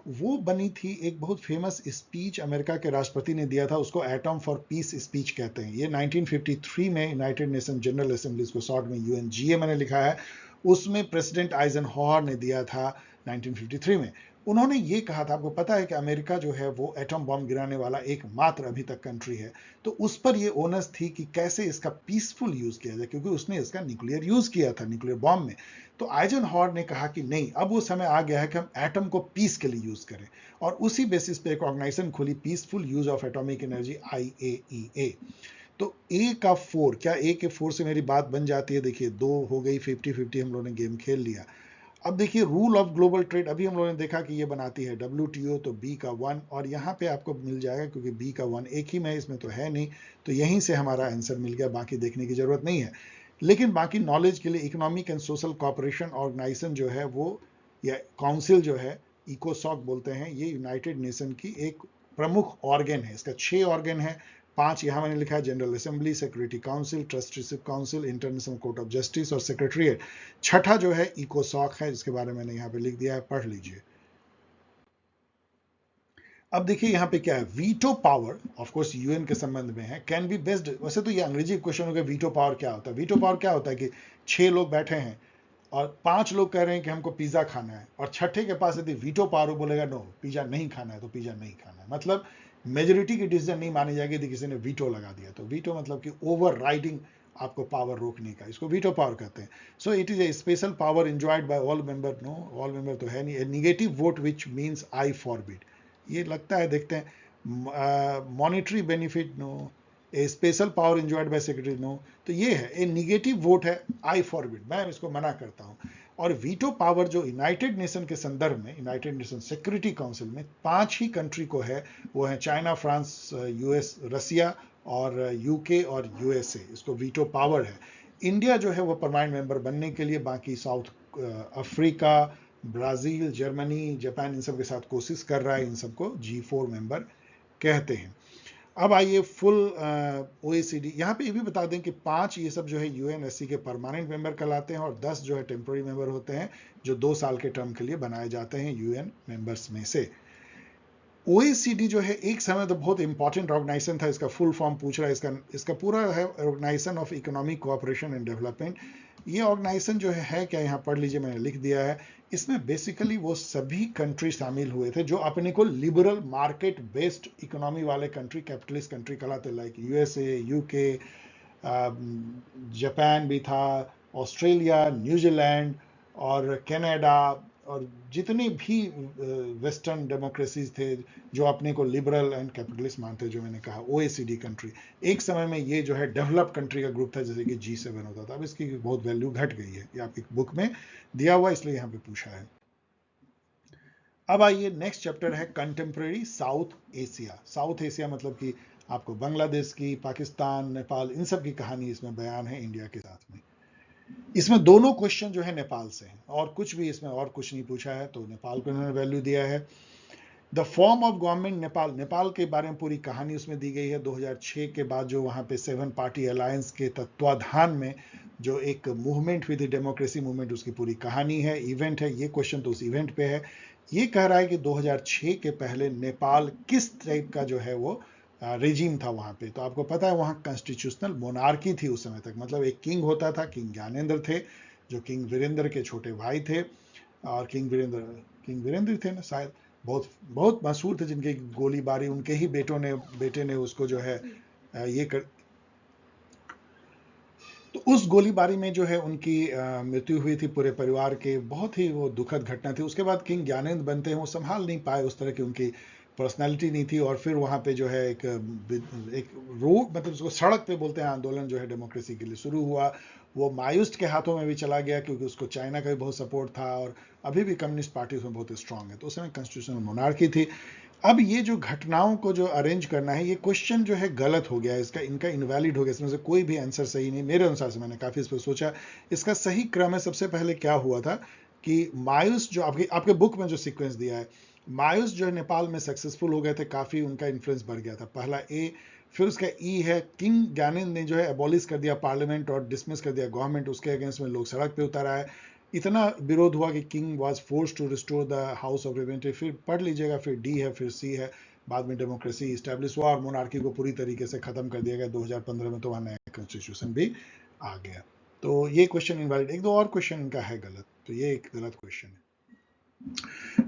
वो बनी थी, एक बहुत फेमस स्पीच अमेरिका के राष्ट्रपति ने दिया था, उसको एटम फॉर पीस स्पीच कहते हैं। ये 1953 में यूनाइटेड नेशन जनरल असेंबली, को शॉर्ट में UNGA मैंने लिखा है, उसमें प्रेसिडेंट आइजनहॉवर ने दिया था 1953 में। उन्होंने ये कहा था, आपको पता है कि अमेरिका जो है वो एटम बॉम्ब गिराने वाला एकमात्र अभी तक कंट्री है, तो उस पर ये ओनस थी कि कैसे इसका पीसफुल यूज किया जाए, क्योंकि उसने इसका न्यूक्लियर यूज किया था न्यूक्लियर बॉम्ब में। तो आइजनहॉवर ने कहा कि नहीं, अब वो समय आ गया है कि हम एटम को पीस के लिए यूज करें, और उसी बेसिस पे एक ऑर्गेनाइजेशन खुली, peaceful use of atomic energy, IAEA। तो ए का 4, क्या ए के 4 से मेरी बात बन जाती है? देखिए 2 हो गई, 50-50 हम लोगों ने गेम खेल लिया। अब देखिए रूल ऑफ ग्लोबल ट्रेड, अभी हम लोगों ने देखा कि ये बनाती है WTO, तो बी का 1, और यहाँ पे आपको मिल जाएगा, क्योंकि बी का 1 एक ही में, इसमें तो है नहीं, तो यहीं से हमारा आंसर मिल गया, बाकी देखने की जरूरत नहीं है। लेकिन बाकी नॉलेज के लिए, economic and social cooperation organisation जो है वो, या काउंसिल जो है, इकोसॉक बोलते हैं, ये यूनाइटेड नेशन की एक प्रमुख ऑर्गन है। इसका 6 ऑर्गन है, 5 यहां मैंने लिखा है, general assembly, security council, trusteeship council, international court of justice और सेक्रेटरीट। छठा जो है इकोसॉक है, जिसके बारे में मैंने यहाँ पे लिख दिया है, पढ़ लीजिए। अब देखिए यहाँ पे क्या है, veto power of course UN के संबंध में है, कैन बी बेस्ड, वैसे तो ये अंग्रेजी क्वेश्चन हो गया, वीटो पावर क्या होता है? वीटो पावर क्या होता है कि 6 लोग बैठे हैं और 5 लोग कह रहे हैं कि हमको पिज्जा खाना है, और छठे के पास यदि वीटो पावर बोलेगा नो पिज्जा नहीं खाना है, तो पिज्जा नहीं खाना है, मतलब मेजोरिटी की डिसीजन नहीं मानी जाएगी यदि किसी ने वीटो लगा दिया। तो वीटो मतलब कि ओवर राइडिंग, आपको पावर रोकने का, इसको वीटो पावर कहते हैं। So it is a special power enjoyed by all member, no all member तो है नहीं, a negative vote which means I forbid, ये लगता है, देखते हैं, monetary benefit no, a special power enjoyed by secretary no, तो ये है ए निगेटिव वोट है, आई फॉरबिड, मैं इसको मना करता हूं। और वीटो पावर जो यूनाइटेड नेशन के संदर्भ में, यूनाइटेड नेशन सिक्योरिटी काउंसिल में 5 ही कंट्री को है, वो है चाइना, फ्रांस, यूएस, रसिया और यूके और यूएसए, इसको वीटो पावर है। इंडिया जो है वो परमानेंट मेंबर बनने के लिए, बाकी South Africa, Brazil, Germany, Japan, इन सब के साथ कोशिश कर रहा है, इन सबको G4 मेंबर कहते हैं। अब आइए फुल OECD, यहाँ पे ये भी बता दें कि 5 ये सब जो है UNSC के परमानेंट मेंबर कहलाते हैं, और 10 जो है टेम्पोररी मेंबर होते हैं, जो 2 साल के टर्म के लिए बनाए जाते हैं UN मेंबर्स में से। OECD जो है एक समय तो बहुत इंपॉर्टेंट ऑर्गेनाइजेशन था, इसका फुल फॉर्म पूछ रहा है, इसका पूरा है organisation of economic cooperation and development. ये ऑर्गेनाइजेशन जो है क्या, यहाँ पढ़ लीजिए, मैंने लिख दिया है। इसमें बेसिकली वो सभी कंट्री शामिल हुए थे जो अपने को लिबरल मार्केट बेस्ड इकोनॉमी वाले कंट्री, कैपिटलिस्ट कंट्री कहलाते, लाइक USA, UK, जापान भी था, ऑस्ट्रेलिया, न्यूजीलैंड और कनाडा, और जितने भी वेस्टर्न डेमोक्रेसीज थे जो अपने को लिबरल एंड कैपिटलिस्ट मानते, जो मैंने कहा OECD कंट्री। एक समय में ये जो है डेवलप कंट्री का ग्रुप था, जैसे कि G7 होता था, अब इसकी बहुत वैल्यू घट गई है, ये आपकी बुक में दिया हुआ, इसलिए यहाँ पे पूछा है। अब आइए नेक्स्ट चैप्टर है contemporary south Asia. South Asia मतलब कि आपको बांग्लादेश की, पाकिस्तान, नेपाल, इन सब की कहानी इसमें बयान है इंडिया के साथ में। इसमें दोनों क्वेश्चन जो है नेपाल से हैं, और कुछ भी इसमें और कुछ नहीं पूछा है, तो नेपाल को इन्होंने वैल्यू दिया है। The form of government Nepal, Nepal के बारे में पूरी कहानी उसमें दी गई है। 2006 के बाद जो वहाँ पे 7 पार्टी अलायंस के तत्वाधान में जो एक मूवमेंट हुई थी, डेमोक्रेसी मूवमेंट, उसकी पूरी कहानी है। इवेंट है, ये क्वेश्चन तो उस इवेंट पे है। ये कह रहा है कि 2006 के पहले नेपाल किस टाइप का जो है वो रेजिम था वहाँ पे। तो आपको पता है वहाँ कॉन्स्टिट्यूशनल मोनार्की थी उस समय तक, मतलब एक किंग होता था, किंग ज्ञानेंद्र थे, जो किंग वीरेंद्र के छोटे भाई थे, और किंग वीरेंद्र थे ना शायद, बहुत बहुत मशहूर थे, जिनकी गोलीबारी उनके ही बेटे ने उसको जो है ये कर, तो उस गोलीबारी में जो है उनकी मृत्यु हुई थी पूरे परिवार के, बहुत ही वो दुखद घटना थी। उसके बाद किंग ज्ञानेंद्र बनते हैं, वो संभाल नहीं पाए, उस तरह की उनकी पर्सनालिटी नहीं थी, और फिर वहाँ पे जो है एक रोड, मतलब उसको सड़क पे बोलते हैं, आंदोलन जो है डेमोक्रेसी के लिए शुरू हुआ। वो मायूस्ट के हाथों में भी चला गया, क्योंकि उसको चाइना का भी बहुत सपोर्ट था, और अभी भी कम्युनिस्ट पार्टी उसमें बहुत स्ट्रांग है, तो उस समय कॉन्स्टिट्यूशनल मोनार्की थी। अब ये जो घटनाओं को जो अरेंज करना है, ये क्वेश्चन जो है गलत हो गया, इसका इनका इनवैलिड हो गया, इसमें से कोई भी आंसर सही नहीं मेरे अनुसार से। मैंने काफी इस पर सोचा, इसका सही क्रम है, सबसे पहले क्या हुआ था कि मायूस जो आपके बुक में जो सीक्वेंस दिया है, मायूस जो है नेपाल में सक्सेसफुल हो गए थे, काफी उनका इन्फ्लुएंस बढ़ गया था, पहला ए। फिर उसका ई है, किंग ज्ञानेंद्र ने जो है एबॉलिश कर दिया पार्लियामेंट और डिसमिस कर दिया गवर्नमेंट, उसके अगेंस्ट में लोग सड़क पे उतर आए, इतना विरोध हुआ कि king was force to restore the house of representative. फिर पढ़ लीजिएगा, फिर डी है, फिर सी है, बाद में डेमोक्रेसी इस्टेब्लिश हुआ और मोनार्की को पूरी तरीके से खत्म कर दिया गया 2015 में, तो वहाँ नया कॉन्स्टिट्यूशन भी आ गया। तो ये क्वेश्चन इनवैलिड। एक दो और क्वेश्चन इनका है गलत, तो ये एक गलत क्वेश्चन है।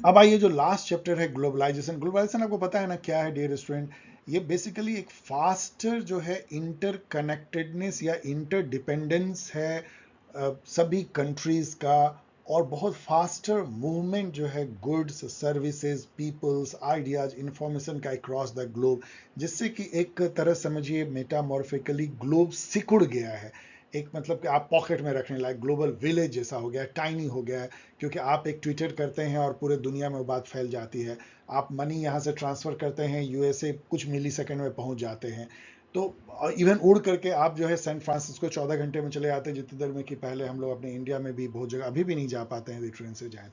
अब आइए जो लास्ट चैप्टर है ग्लोबलाइजेशन। ग्लोबलाइजेशन आपको पता है ना क्या है डियर स्टूडेंट? ये बेसिकली एक फास्टर जो है इंटरकनेक्टेडनेस या इंटरडिपेंडेंस है सभी कंट्रीज का, और बहुत फास्टर मूवमेंट जो है goods, services, peoples, ideas, information का अक्रॉस द ग्लोब, जिससे कि एक तरह समझिए मेटामॉर्फिकली ग्लोब सिकुड़ गया है। एक मतलब कि आप पॉकेट में रखने लायक ग्लोबल विलेज जैसा हो गया है, टाइनी हो गया है, क्योंकि आप एक ट्वीटर करते हैं और पूरे दुनिया में वो बात फैल जाती है। आप मनी यहाँ से ट्रांसफर करते हैं यूएसए, कुछ मिली सेकेंड में पहुंच जाते हैं। तो इवन उड़ करके आप जो है सैन फ्रांसिस्को 14 घंटे में चले आते हैं, जितनी देर में कि पहले हम लोग अपने इंडिया में भी बहुत जगह अभी भी नहीं जा पाते हैं यदि ट्रेन से जाएं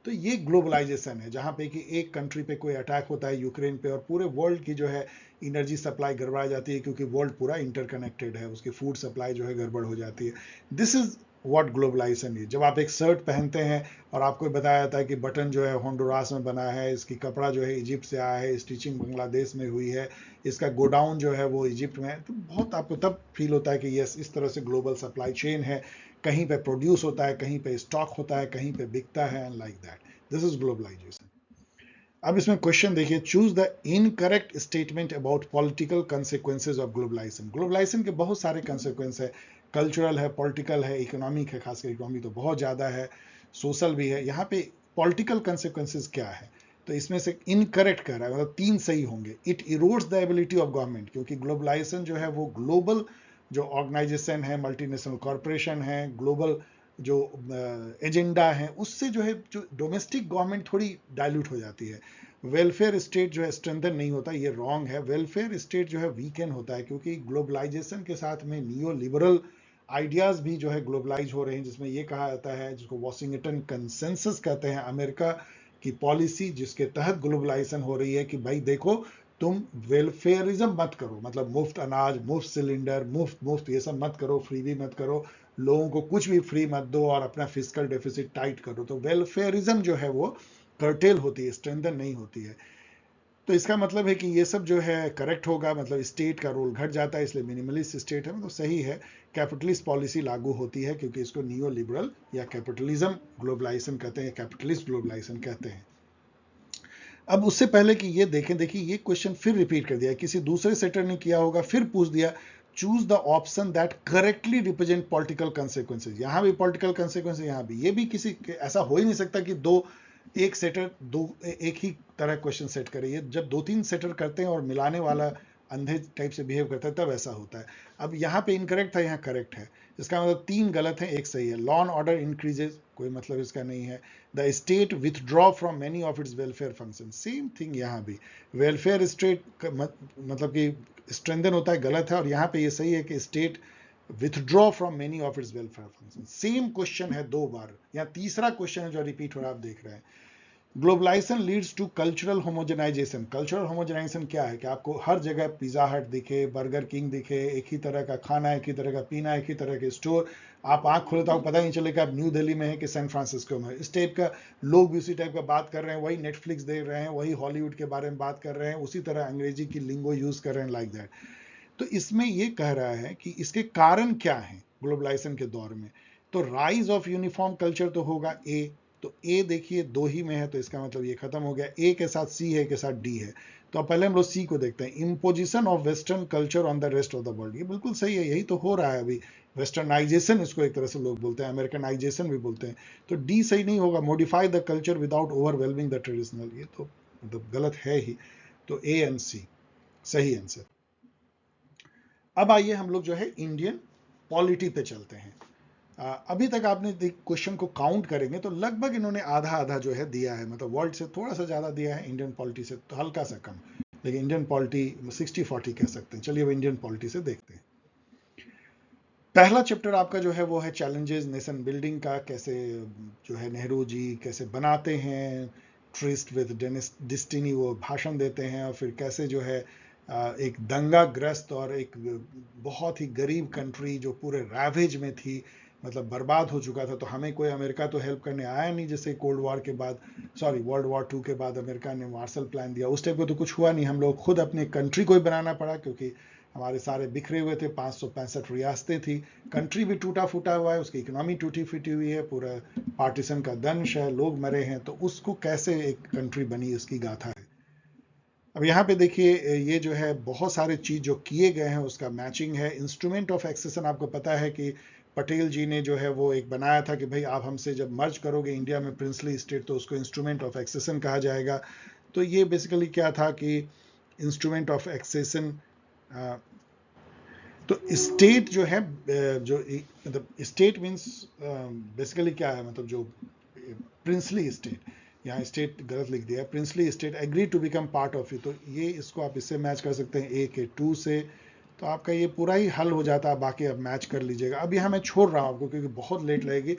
तो ये ग्लोबलाइजेशन है, जहाँ पे कि एक कंट्री पे कोई अटैक होता है यूक्रेन पे, और पूरे वर्ल्ड की जो है एनर्जी सप्लाई गड़बड़ा जाती है, क्योंकि वर्ल्ड पूरा इंटरकनेक्टेड है, उसकी फूड सप्लाई जो है गड़बड़ हो जाती है। दिस इज व्हाट ग्लोबलाइजेशन है। जब आप एक शर्ट पहनते हैं और आपको बताया जाता है कि बटन जो है होंडुरास में बना है, इसकी कपड़ा जो है इजिप्ट से आया है, स्टिचिंग बांग्लादेश में हुई है, इसका गोडाउन जो है वो इजिप्ट में है, तो बहुत आपको तब फील होता है कि यस, इस तरह से ग्लोबल सप्लाई चेन है, कहीं पे प्रोड्यूस होता है, कहीं पे स्टॉक होता है, कहीं पे बिकता है, and like that. This is globalisation. अब इसमें क्वेश्चन देखिए, choose the incorrect statement about political consequences of globalisation. Globalisation के बहुत सारे कंसिक्वेंस है, कल्चरल है, पॉलिटिकल है, इकोनॉमिक है, खासकर इकोनॉमी तो बहुत ज़्यादा है, सोशल भी है। यहाँ पे पॉलिटिकल कंसिक्वेंसेज क्या है, तो इसमें से इनकरेक्ट कर रहा है, मतलब 3 सही होंगे। It erodes the ability of government, क्योंकि ग्लोबलाइजेशन जो है वो ग्लोबल जो ऑर्गेनाइजेशन है, मल्टीनेशनल कॉरपोरेशन है, ग्लोबल जो एजेंडा है, उससे जो है जो डोमेस्टिक गवर्नमेंट थोड़ी डाइल्यूट हो जाती है। वेलफेयर स्टेट जो है स्ट्रेंथन नहीं होता, ये रॉन्ग है। वेलफेयर स्टेट जो है वीकन होता है, क्योंकि ग्लोबलाइजेशन के साथ में नियो लिबरल आइडियाज भी जो है ग्लोबलाइज हो रहे हैं, जिसमें ये कहा जाता है, जिसको वॉशिंगटन कंसेंसस कहते हैं, अमेरिका की पॉलिसी जिसके तहत ग्लोबलाइजेशन हो रही है कि भाई देखो, तुम वेलफेयरिज्म मत करो, मतलब मुफ्त अनाज, मुफ्त सिलेंडर, मुफ्त मुफ्त ये सब मत करो, फ्री भी मत करो, लोगों को कुछ भी फ्री मत दो, और अपना फिजिकल डेफिसिट टाइट करो। तो वेलफेयरिज्म जो है वो कर्टेल होती है, स्ट्रेंथन नहीं होती है। तो इसका मतलब है कि ये सब जो है करेक्ट होगा, मतलब स्टेट का रोल घट जाता है, इसलिए मिनिमलिस्ट स्टेट है, मतलब सही है। कैपिटलिस्ट पॉलिसी लागू होती है, क्योंकि इसको नियो लिबरल या कैपिटलिज्म ग्लोबलाइजेशन कहते हैं, कैपिटलिस्ट ग्लोबलाइजेशन कहते हैं। अब उससे पहले कि ये देखें, देखिए ये क्वेश्चन फिर रिपीट कर दिया, किसी दूसरे सेटर ने किया होगा, फिर पूछ दिया, choose the option that correctly represent political consequences. यहां भी पॉलिटिकल कंसिक्वेंसेज, यहां भी, ये भी किसी ऐसा हो ही नहीं सकता कि एक सेटर एक ही तरह क्वेश्चन सेट करे। ये जब 2-3 सेटर करते हैं और मिलाने वाला अंधे टाइप से बिहेव करता है, तब ऐसा होता है। अब यहाँ पे इनकरेक्ट था, यहाँ करेक्ट है, इसका मतलब 3 गलत है, एक सही है। लॉ एंड ऑर्डर इंक्रीजेज, कोई मतलब इसका नहीं है। The state withdraw from many of its welfare function, same thing यहाँ भी। वेलफेयर स्टेट मतलब कि स्ट्रेंथन होता है, गलत है, और यहाँ पे ये सही है कि state withdraw from many of its welfare function. Same question है 2 बार, यहाँ तीसरा क्वेश्चन है जो रिपीट हो रहा है, आप देख रहे हैं। Globalisation leads to cultural homogenisation. Cultural homogenisation क्या है कि आपको हर जगह पिज्जा हट दिखे, बर्गर किंग दिखे, एक ही तरह का खाना, एक ही तरह का पीना, एक ही तरह के स्टोर, आप आंख खोले तो आपको पता नहीं चले कि आप न्यू दिल्ली में हैं कि सैन फ्रांसिस्को में। इस टाइप का लोग भी उसी टाइप का बात कर रहे हैं, वही नेटफ्लिक्स देख रहे हैं, वही हॉलीवुड के बारे में बात कर रहे हैं, उसी तरह अंग्रेजी की लिंगो यूज कर रहे हैं, लाइक दैट। तो इसमें ये कह रहा है कि इसके कारण क्या है ग्लोबलाइजेशन के दौर में। तो राइज ऑफ यूनिफॉर्म कल्चर तो होगा ए, तो ए देखिए 2 ही में है, तो इसका मतलब ये खत्म हो गया। ए के साथ सी है, के साथ डी है, तो अब पहले हम लोग सी को देखते हैं। Imposition of western culture on the rest of the world, ये बिल्कुल सही है, यही तो हो रहा है अभी। वेस्टर्नाइजेशन इसको एक तरह से लोग बोलते हैं, अमेरिकनाइजेशन भी बोलते हैं, तो डी सही नहीं होगा। Modify the culture without overwhelming the traditional, ये तो मतलब गलत है ही। तो ए एंड सी सही आंसर। अब आइए हम लोग जो है इंडियन पॉलिटी पे चलते हैं। अभी तक आपने क्वेश्चन को काउंट करेंगे तो लगभग इन्होंने आधा आधा जो है दिया है, मतलब वर्ल्ड से थोड़ा सा ज़्यादा दिया है, इंडियन पॉलिटी से तो हल्का सा कम, लेकिन इंडियन पॉलिटी 60-40 कह सकते हैं। चलिए अब इंडियन पॉलिटी से देखते हैं। पहला चैप्टर आपका जो है वो है चैलेंजेस नेशन बिल्डिंग का, कैसे जो है नेहरू जी कैसे बनाते हैं ट्रिस्ट विद डेस्टिनी, वो भाषण देते हैं, और फिर कैसे जो है एक दंगाग्रस्त और एक बहुत ही गरीब कंट्री जो पूरे रैवेज में थी, मतलब बर्बाद हो चुका था, तो हमें कोई अमेरिका तो हेल्प करने आया नहीं, जैसे कोल्ड वॉर के बाद, सॉरी वर्ल्ड वॉर 2 के बाद अमेरिका ने मार्शल प्लान दिया, उस टाइप को तो कुछ हुआ नहीं, हम लोग खुद अपने कंट्री को ही बनाना पड़ा, क्योंकि हमारे सारे बिखरे हुए थे, 565 रियासतें थी, कंट्री भी टूटा फूटा हुआ है, उसकी इकोनॉमी टूटी फूटी हुई है, पूरा पार्टीशन का दंश है, लोग मरे हैं, तो उसको कैसे एक कंट्री बनी उसकी गाथा है। अब यहाँ पे देखिए ये जो है बहुत सारे चीज जो किए गए हैं उसका मैचिंग है। इंस्ट्रूमेंट ऑफ एक्सेशन आपको पता है कि पटेल जी ने जो है वो एक बनाया था कि भाई आप हमसे जब मर्ज करोगे इंडिया में प्रिंसली स्टेट तो उसको इंस्ट्रूमेंट ऑफ एक्सेशन कहा जाएगा। तो ये बेसिकली क्या था कि इंस्ट्रूमेंट ऑफ एक्सेशन, तो स्टेट जो है जो मतलब स्टेट मीन्स बेसिकली क्या है, मतलब जो प्रिंसली स्टेट, यहाँ स्टेट गलत लिख दिया, princely state agree to become part of you, तो ये इसको आप इससे मैच कर सकते हैं ए के 2 से, तो आपका ये पूरा ही हल हो जाता है। बाकी आप मैच कर लीजिएगा। अब यहाँ मैं छोड़ रहा हूँ आपको क्योंकि बहुत लेट लगेगी।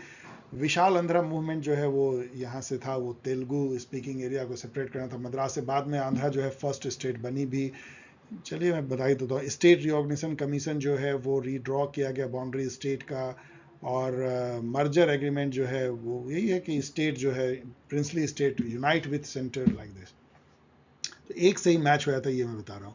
विशाल आंध्रा मूवमेंट जो है वो यहाँ से था, वो तेलुगु स्पीकिंग एरिया को सेपरेट करना था मद्रास से। बाद में आंध्रा जो है फर्स्ट स्टेट बनी भी। चलिए मैं बता ही देता हूँ। स्टेट रिऑर्गेनाइजेशन कमीशन जो है वो रीड्रॉ किया गया बाउंड्री स्टेट का, और मर्जर एग्रीमेंट जो है वो यही है कि स्टेट जो है princely state unite with centre like this. तो एक से ही मैच हुआ था, ये मैं बता रहा हूँ।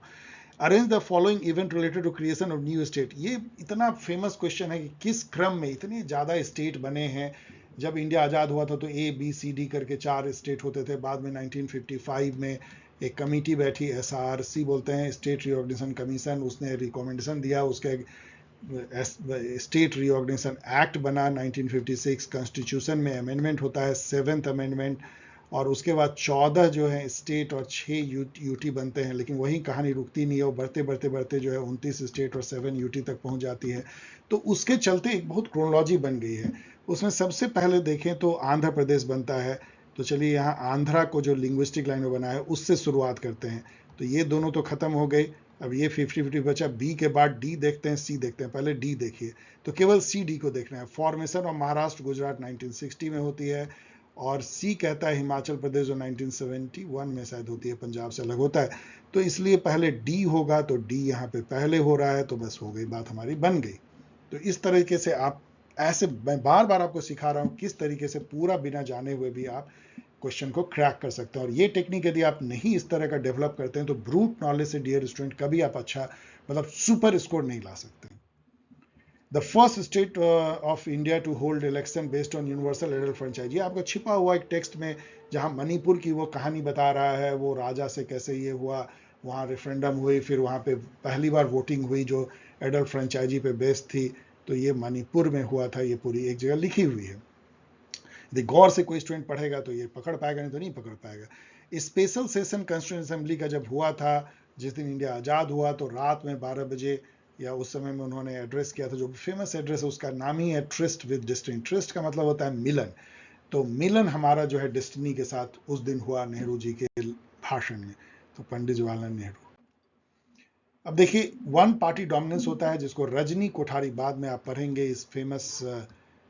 Arrange the following event related to creation of new state, ये इतना फेमस क्वेश्चन है कि किस क्रम में इतने ज़्यादा स्टेट बने हैं। जब इंडिया आज़ाद हुआ था तो ए बी सी डी करके 4 स्टेट होते थे। बाद में 1955 में एक कमेटी बैठी, SRC बोलते हैं, स्टेट रिऑर्गेनाइजेशन कमीशन, उसने रिकमेंडेशन दिया, उसके स्टेट रिऑर्गेनाइजेशन एक्ट बना 1956, कॉन्स्टिट्यूशन में अमेंडमेंट होता है 7th अमेंडमेंट, और उसके बाद 14 जो है स्टेट और 6 यूटी बनते हैं। लेकिन वही कहानी रुकती नहीं है, वो बढ़ते बढ़ते बढ़ते जो है 29 स्टेट और 7 यूटी तक पहुंच जाती है। तो उसके चलते एक बहुत क्रोनोलॉजी बन गई है। उसमें सबसे पहले देखें तो आंध्र प्रदेश बनता है। तो चलिए यहाँ आंध्रा को जो लिंग्विस्टिक लाइन में बना है उससे शुरुआत करते हैं। तो ये दोनों तो खत्म हो गए। अब ये 50-50 बचा। बी के बाद डी देखते हैं, सी देखते हैं। पहले डी देखिए, तो केवल सी डी को देखना है। फॉर्मेशन ऑफ महाराष्ट्र गुजरात 1960 में होती है, और सी कहता है हिमाचल प्रदेश जो 1971 में शायद होती है, पंजाब से अलग होता है। तो इसलिए पहले डी होगा, तो डी यहाँ पे पहले हो रहा है, तो बस हो गई बात, हमारी बन गई। तो इस तरीके से आप ऐसे, मैं बार बार आपको सिखा रहा हूँ किस तरीके से पूरा बिना जाने हुए भी आप क्वेश्चन को क्रैक कर सकते हैं। और ये टेक्निक यदि आप नहीं इस तरह का डेवलप करते हैं तो ब्रूट नॉलेज से डियर स्टूडेंट कभी आप अच्छा मतलब सुपर स्कोर नहीं ला सकते। The first state of India to hold election based on universal adult franchise, ये आपका छिपा हुआ एक टेक्स्ट में, जहां मणिपुर की वो कहानी बता रहा है, वो राजा से कैसे ये हुआ, वहां रेफरेंडम हुई, फिर वहां पे पहली बार वोटिंग हुई जो एडल्ट फ्रेंचाइजी पे बेस्ड थी। तो ये मणिपुर में हुआ था, ये पूरी एक जगह लिखी हुई है। यदि गौर से कोई स्टूडेंट पढ़ेगा तो ये पकड़ पाएगा, नहीं तो नहीं पकड़ पाएगा। स्पेशल सेशन कॉन्स्टिट्यूएंट असेंबली का जब हुआ था, जिस दिन इंडिया आज़ाद हुआ, तो रात में 12 बजे या उस समय में उन्होंने एड्रेस किया था, जो फेमस एड्रेस है उसका नाम ही है ट्रिस्ट विद डेस्टिनी। ट्रिस्ट का मतलब होता है मिलन। तो मिलन हमारा जो है डेस्टिनी के साथ उस दिन हुआ नेहरू जी के भाषण में, तो पंडित जवाहरलाल नेहरू। अब देखिए वन पार्टी डोमिनेंस होता है, जिसको रजनी कोठारी, बाद में आप पढ़ेंगे इस फेमस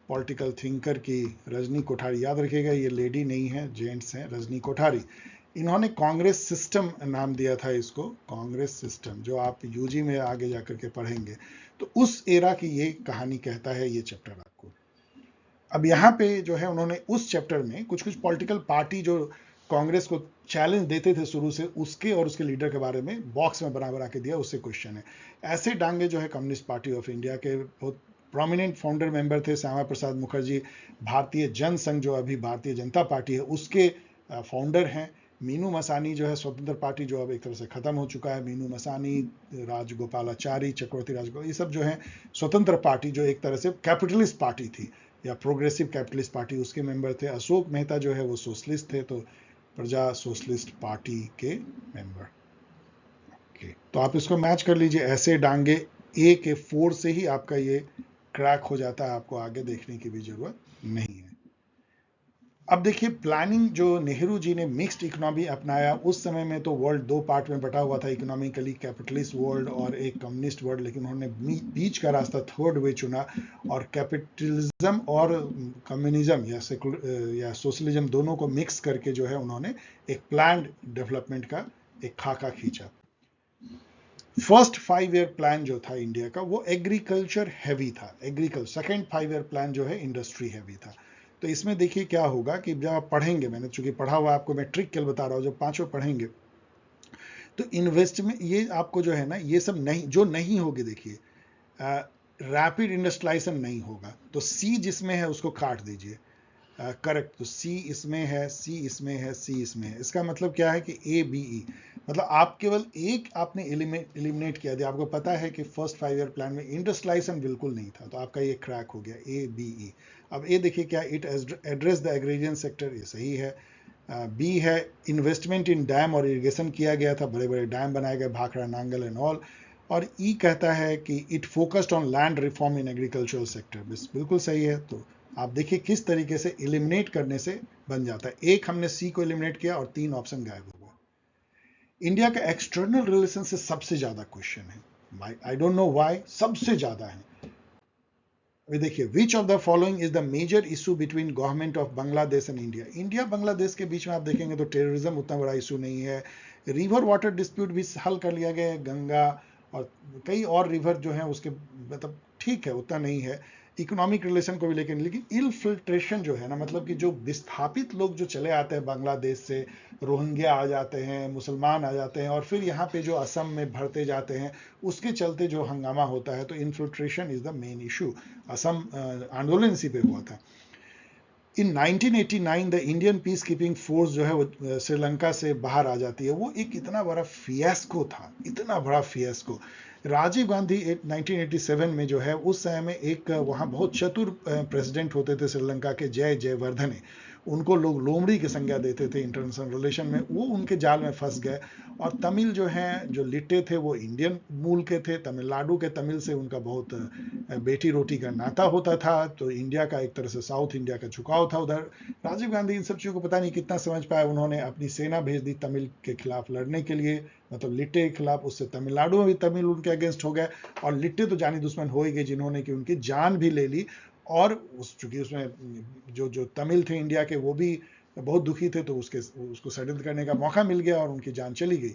पॉलिटिकल थिंकर की रजनी कोठारी, याद रखिएगा ये लेडी नहीं है, जेंट्स हैं, रजनी कोठारी। इन्होंने कांग्रेस सिस्टम नाम दिया था इसको, कांग्रेस सिस्टम, जो आप यूजी में आगे जाकर के पढ़ेंगे। तो उस एरा की ये कहानी कहता है ये चैप्टर आपको। अब यहाँ पे जो है उन्होंने उस चैप्टर में कुछ कुछ पॉलिटिकल पार्टी जो कांग्रेस को चैलेंज देते थे शुरू से, उसके और उसके लीडर के बारे में बॉक्स में बना बना के दिया, उससे क्वेश्चन है। ऐसे डांगे जो है कम्युनिस्ट पार्टी ऑफ इंडिया के बहुत प्रोमिनेंट फाउंडर मेंबर थे श्यामा प्रसाद मुखर्जी। भारतीय जन संघ जो अभी भारतीय जनता पार्टी है उसके फाउंडर हैं। मीनू मसानी जो है स्वतंत्र पार्टी, जो अब एक तरह से खत्म हो चुका है, मीनू मसानी, राजगोपालाचारी, चक्रवर्ती राजगोपाल, ये सब जो है स्वतंत्र पार्टी जो एक तरह से कैपिटलिस्ट पार्टी थी या प्रोग्रेसिव कैपिटलिस्ट पार्टी, उसके मेंबर थे। अशोक मेहता जो है वो सोशलिस्ट थे, तो प्रजा सोशलिस्ट पार्टी के मेंबर। तो आप इसको मैच कर लीजिए। ऐसे डांगे ए के 4 से ही आपका ये क्रैक हो जाता है, आपको आगे देखने की भी जरूरत नहीं है। अब देखिए प्लानिंग जो नेहरू जी ने मिक्स्ड इकोनॉमी अपनाया, उस समय में तो वर्ल्ड 2 पार्ट में बटा हुआ था, इकोनॉमिकली कैपिटलिस्ट वर्ल्ड और एक कम्युनिस्ट वर्ल्ड, लेकिन उन्होंने बीच का रास्ता थर्ड वे चुना और कैपिटलिज्म और कम्युनिज्म या सोशलिज्म दोनों को मिक्स करके जो है उन्होंने एक प्लान्ड डेवलपमेंट का एक खाका खींचा। फर्स्ट 5 ईयर प्लान जो था इंडिया का वो एग्रीकल्चर हैवी था, एग्रीकल्चर। सेकेंड 5 ईयर प्लान जो है इंडस्ट्री हैवी था। तो इसमें देखिए क्या होगा कि जब आप पढ़ेंगे, मैंने चूंकि पढ़ा हुआ आपको, मैं ट्रिक केवल बता रहा हूँ, जब 5 पढ़ेंगे तो इन्वेस्टमेंट ये आपको जो है ना, ये सब नहीं, जो नहीं होगी, देखिए रैपिड इंडस्ट्रियलाइजेशन नहीं होगा, तो सी जिसमें है उसको काट दीजिए। करेक्ट, तो सी इसमें है, सी इसमें है, सी इसमें है। इसका मतलब क्या है कि ए बी ई, मतलब आप केवल एक आपने एलिमिनेट किया दिया। आपको पता है कि फर्स्ट 5 ईयर प्लान में इंडस्ट्रियलाइजेशन बिल्कुल नहीं था, तो आपका ये क्रैक हो गया, ए बी ई। अब ए देखिए क्या, it address the agrarian sector, ये सही है। बी है इन्वेस्टमेंट इन डैम और इरिगेशन किया गया था, बड़े बड़े डैम बनाए गए, भाखड़ा, नांगल एंड ऑल। और ई कहता है कि it focused on land reform in agricultural sector, बिल्कुल सही है। तो आप देखिए किस तरीके से एलिमिनेट करने से बन जाता है। एक हमने सी को एलिमिनेट किया और 3 ऑप्शन गायब हो गए। इंडिया का एक्सटर्नल रिलेशन से सबसे ज्यादा क्वेश्चन है, आई डोंट नो व्हाई, सबसे ज्यादा है। अभी देखिए, which of the following is the major issue between government of Bangladesh and India. India Bangladesh के बीच में आप देखेंगे तो टेररिज्म उतना बड़ा इशू नहीं है। रिवर वाटर डिस्प्यूट भी हल कर लिया गया है, गंगा और कई और रिवर जो है उसके, मतलब ठीक है, उतना नहीं है। इकोनॉमिक रिलेशन को भी लेकिन इनफिल्ट्रेशन जो है ना, मतलब कि जो विस्थापित लोग जो चले आते हैं बांग्लादेश से, रोहिंग्या आ जाते हैं, मुसलमान आ जाते हैं, और फिर यहाँ पे जो असम में भरते जाते हैं, उसके चलते जो हंगामा होता है, तो infiltration is the main issue. Assam आंदोलन इसी पे हुआ था। इन 1989 the Indian peace keeping force जो है वो श्रीलंका से बाहर आ जाती है। वो एक इतना बड़ा फियास्को था, इतना बड़ा फियास्को। राजीव गांधी 1987 में जो है, उस समय में एक वहाँ बहुत चतुर प्रेसिडेंट होते थे श्रीलंका के, जयवर्धने। उनको लोग लोमड़ी की संज्ञा देते थे इंटरनेशनल रिलेशन में। वो उनके जाल में फंस गए, और तमिल जो हैं, जो लिट्टे थे, वो इंडियन मूल के थे। तमिलनाडु के तमिल से उनका बहुत बेटी रोटी का नाता होता था, तो इंडिया का एक तरह से साउथ इंडिया का झुकाव था उधर। राजीव गांधी इन सब चीज़ों को पता नहीं कितना समझ पाया। उन्होंने अपनी सेना भेज दी तमिल के खिलाफ लड़ने के लिए, मतलब लिट्टे के खिलाफ। उससे तमिलनाडु में भी तमिल उनके अगेंस्ट हो गए, और लिट्टे तो जानी दुश्मन हो ही गए, जिन्होंने कि उनकी जान भी ले ली। और चूंकि उसमें जो जो तमिल थे इंडिया के, वो भी बहुत दुखी थे, तो उसको षड्यंत्र करने का मौका मिल गया और उनकी जान चली गई।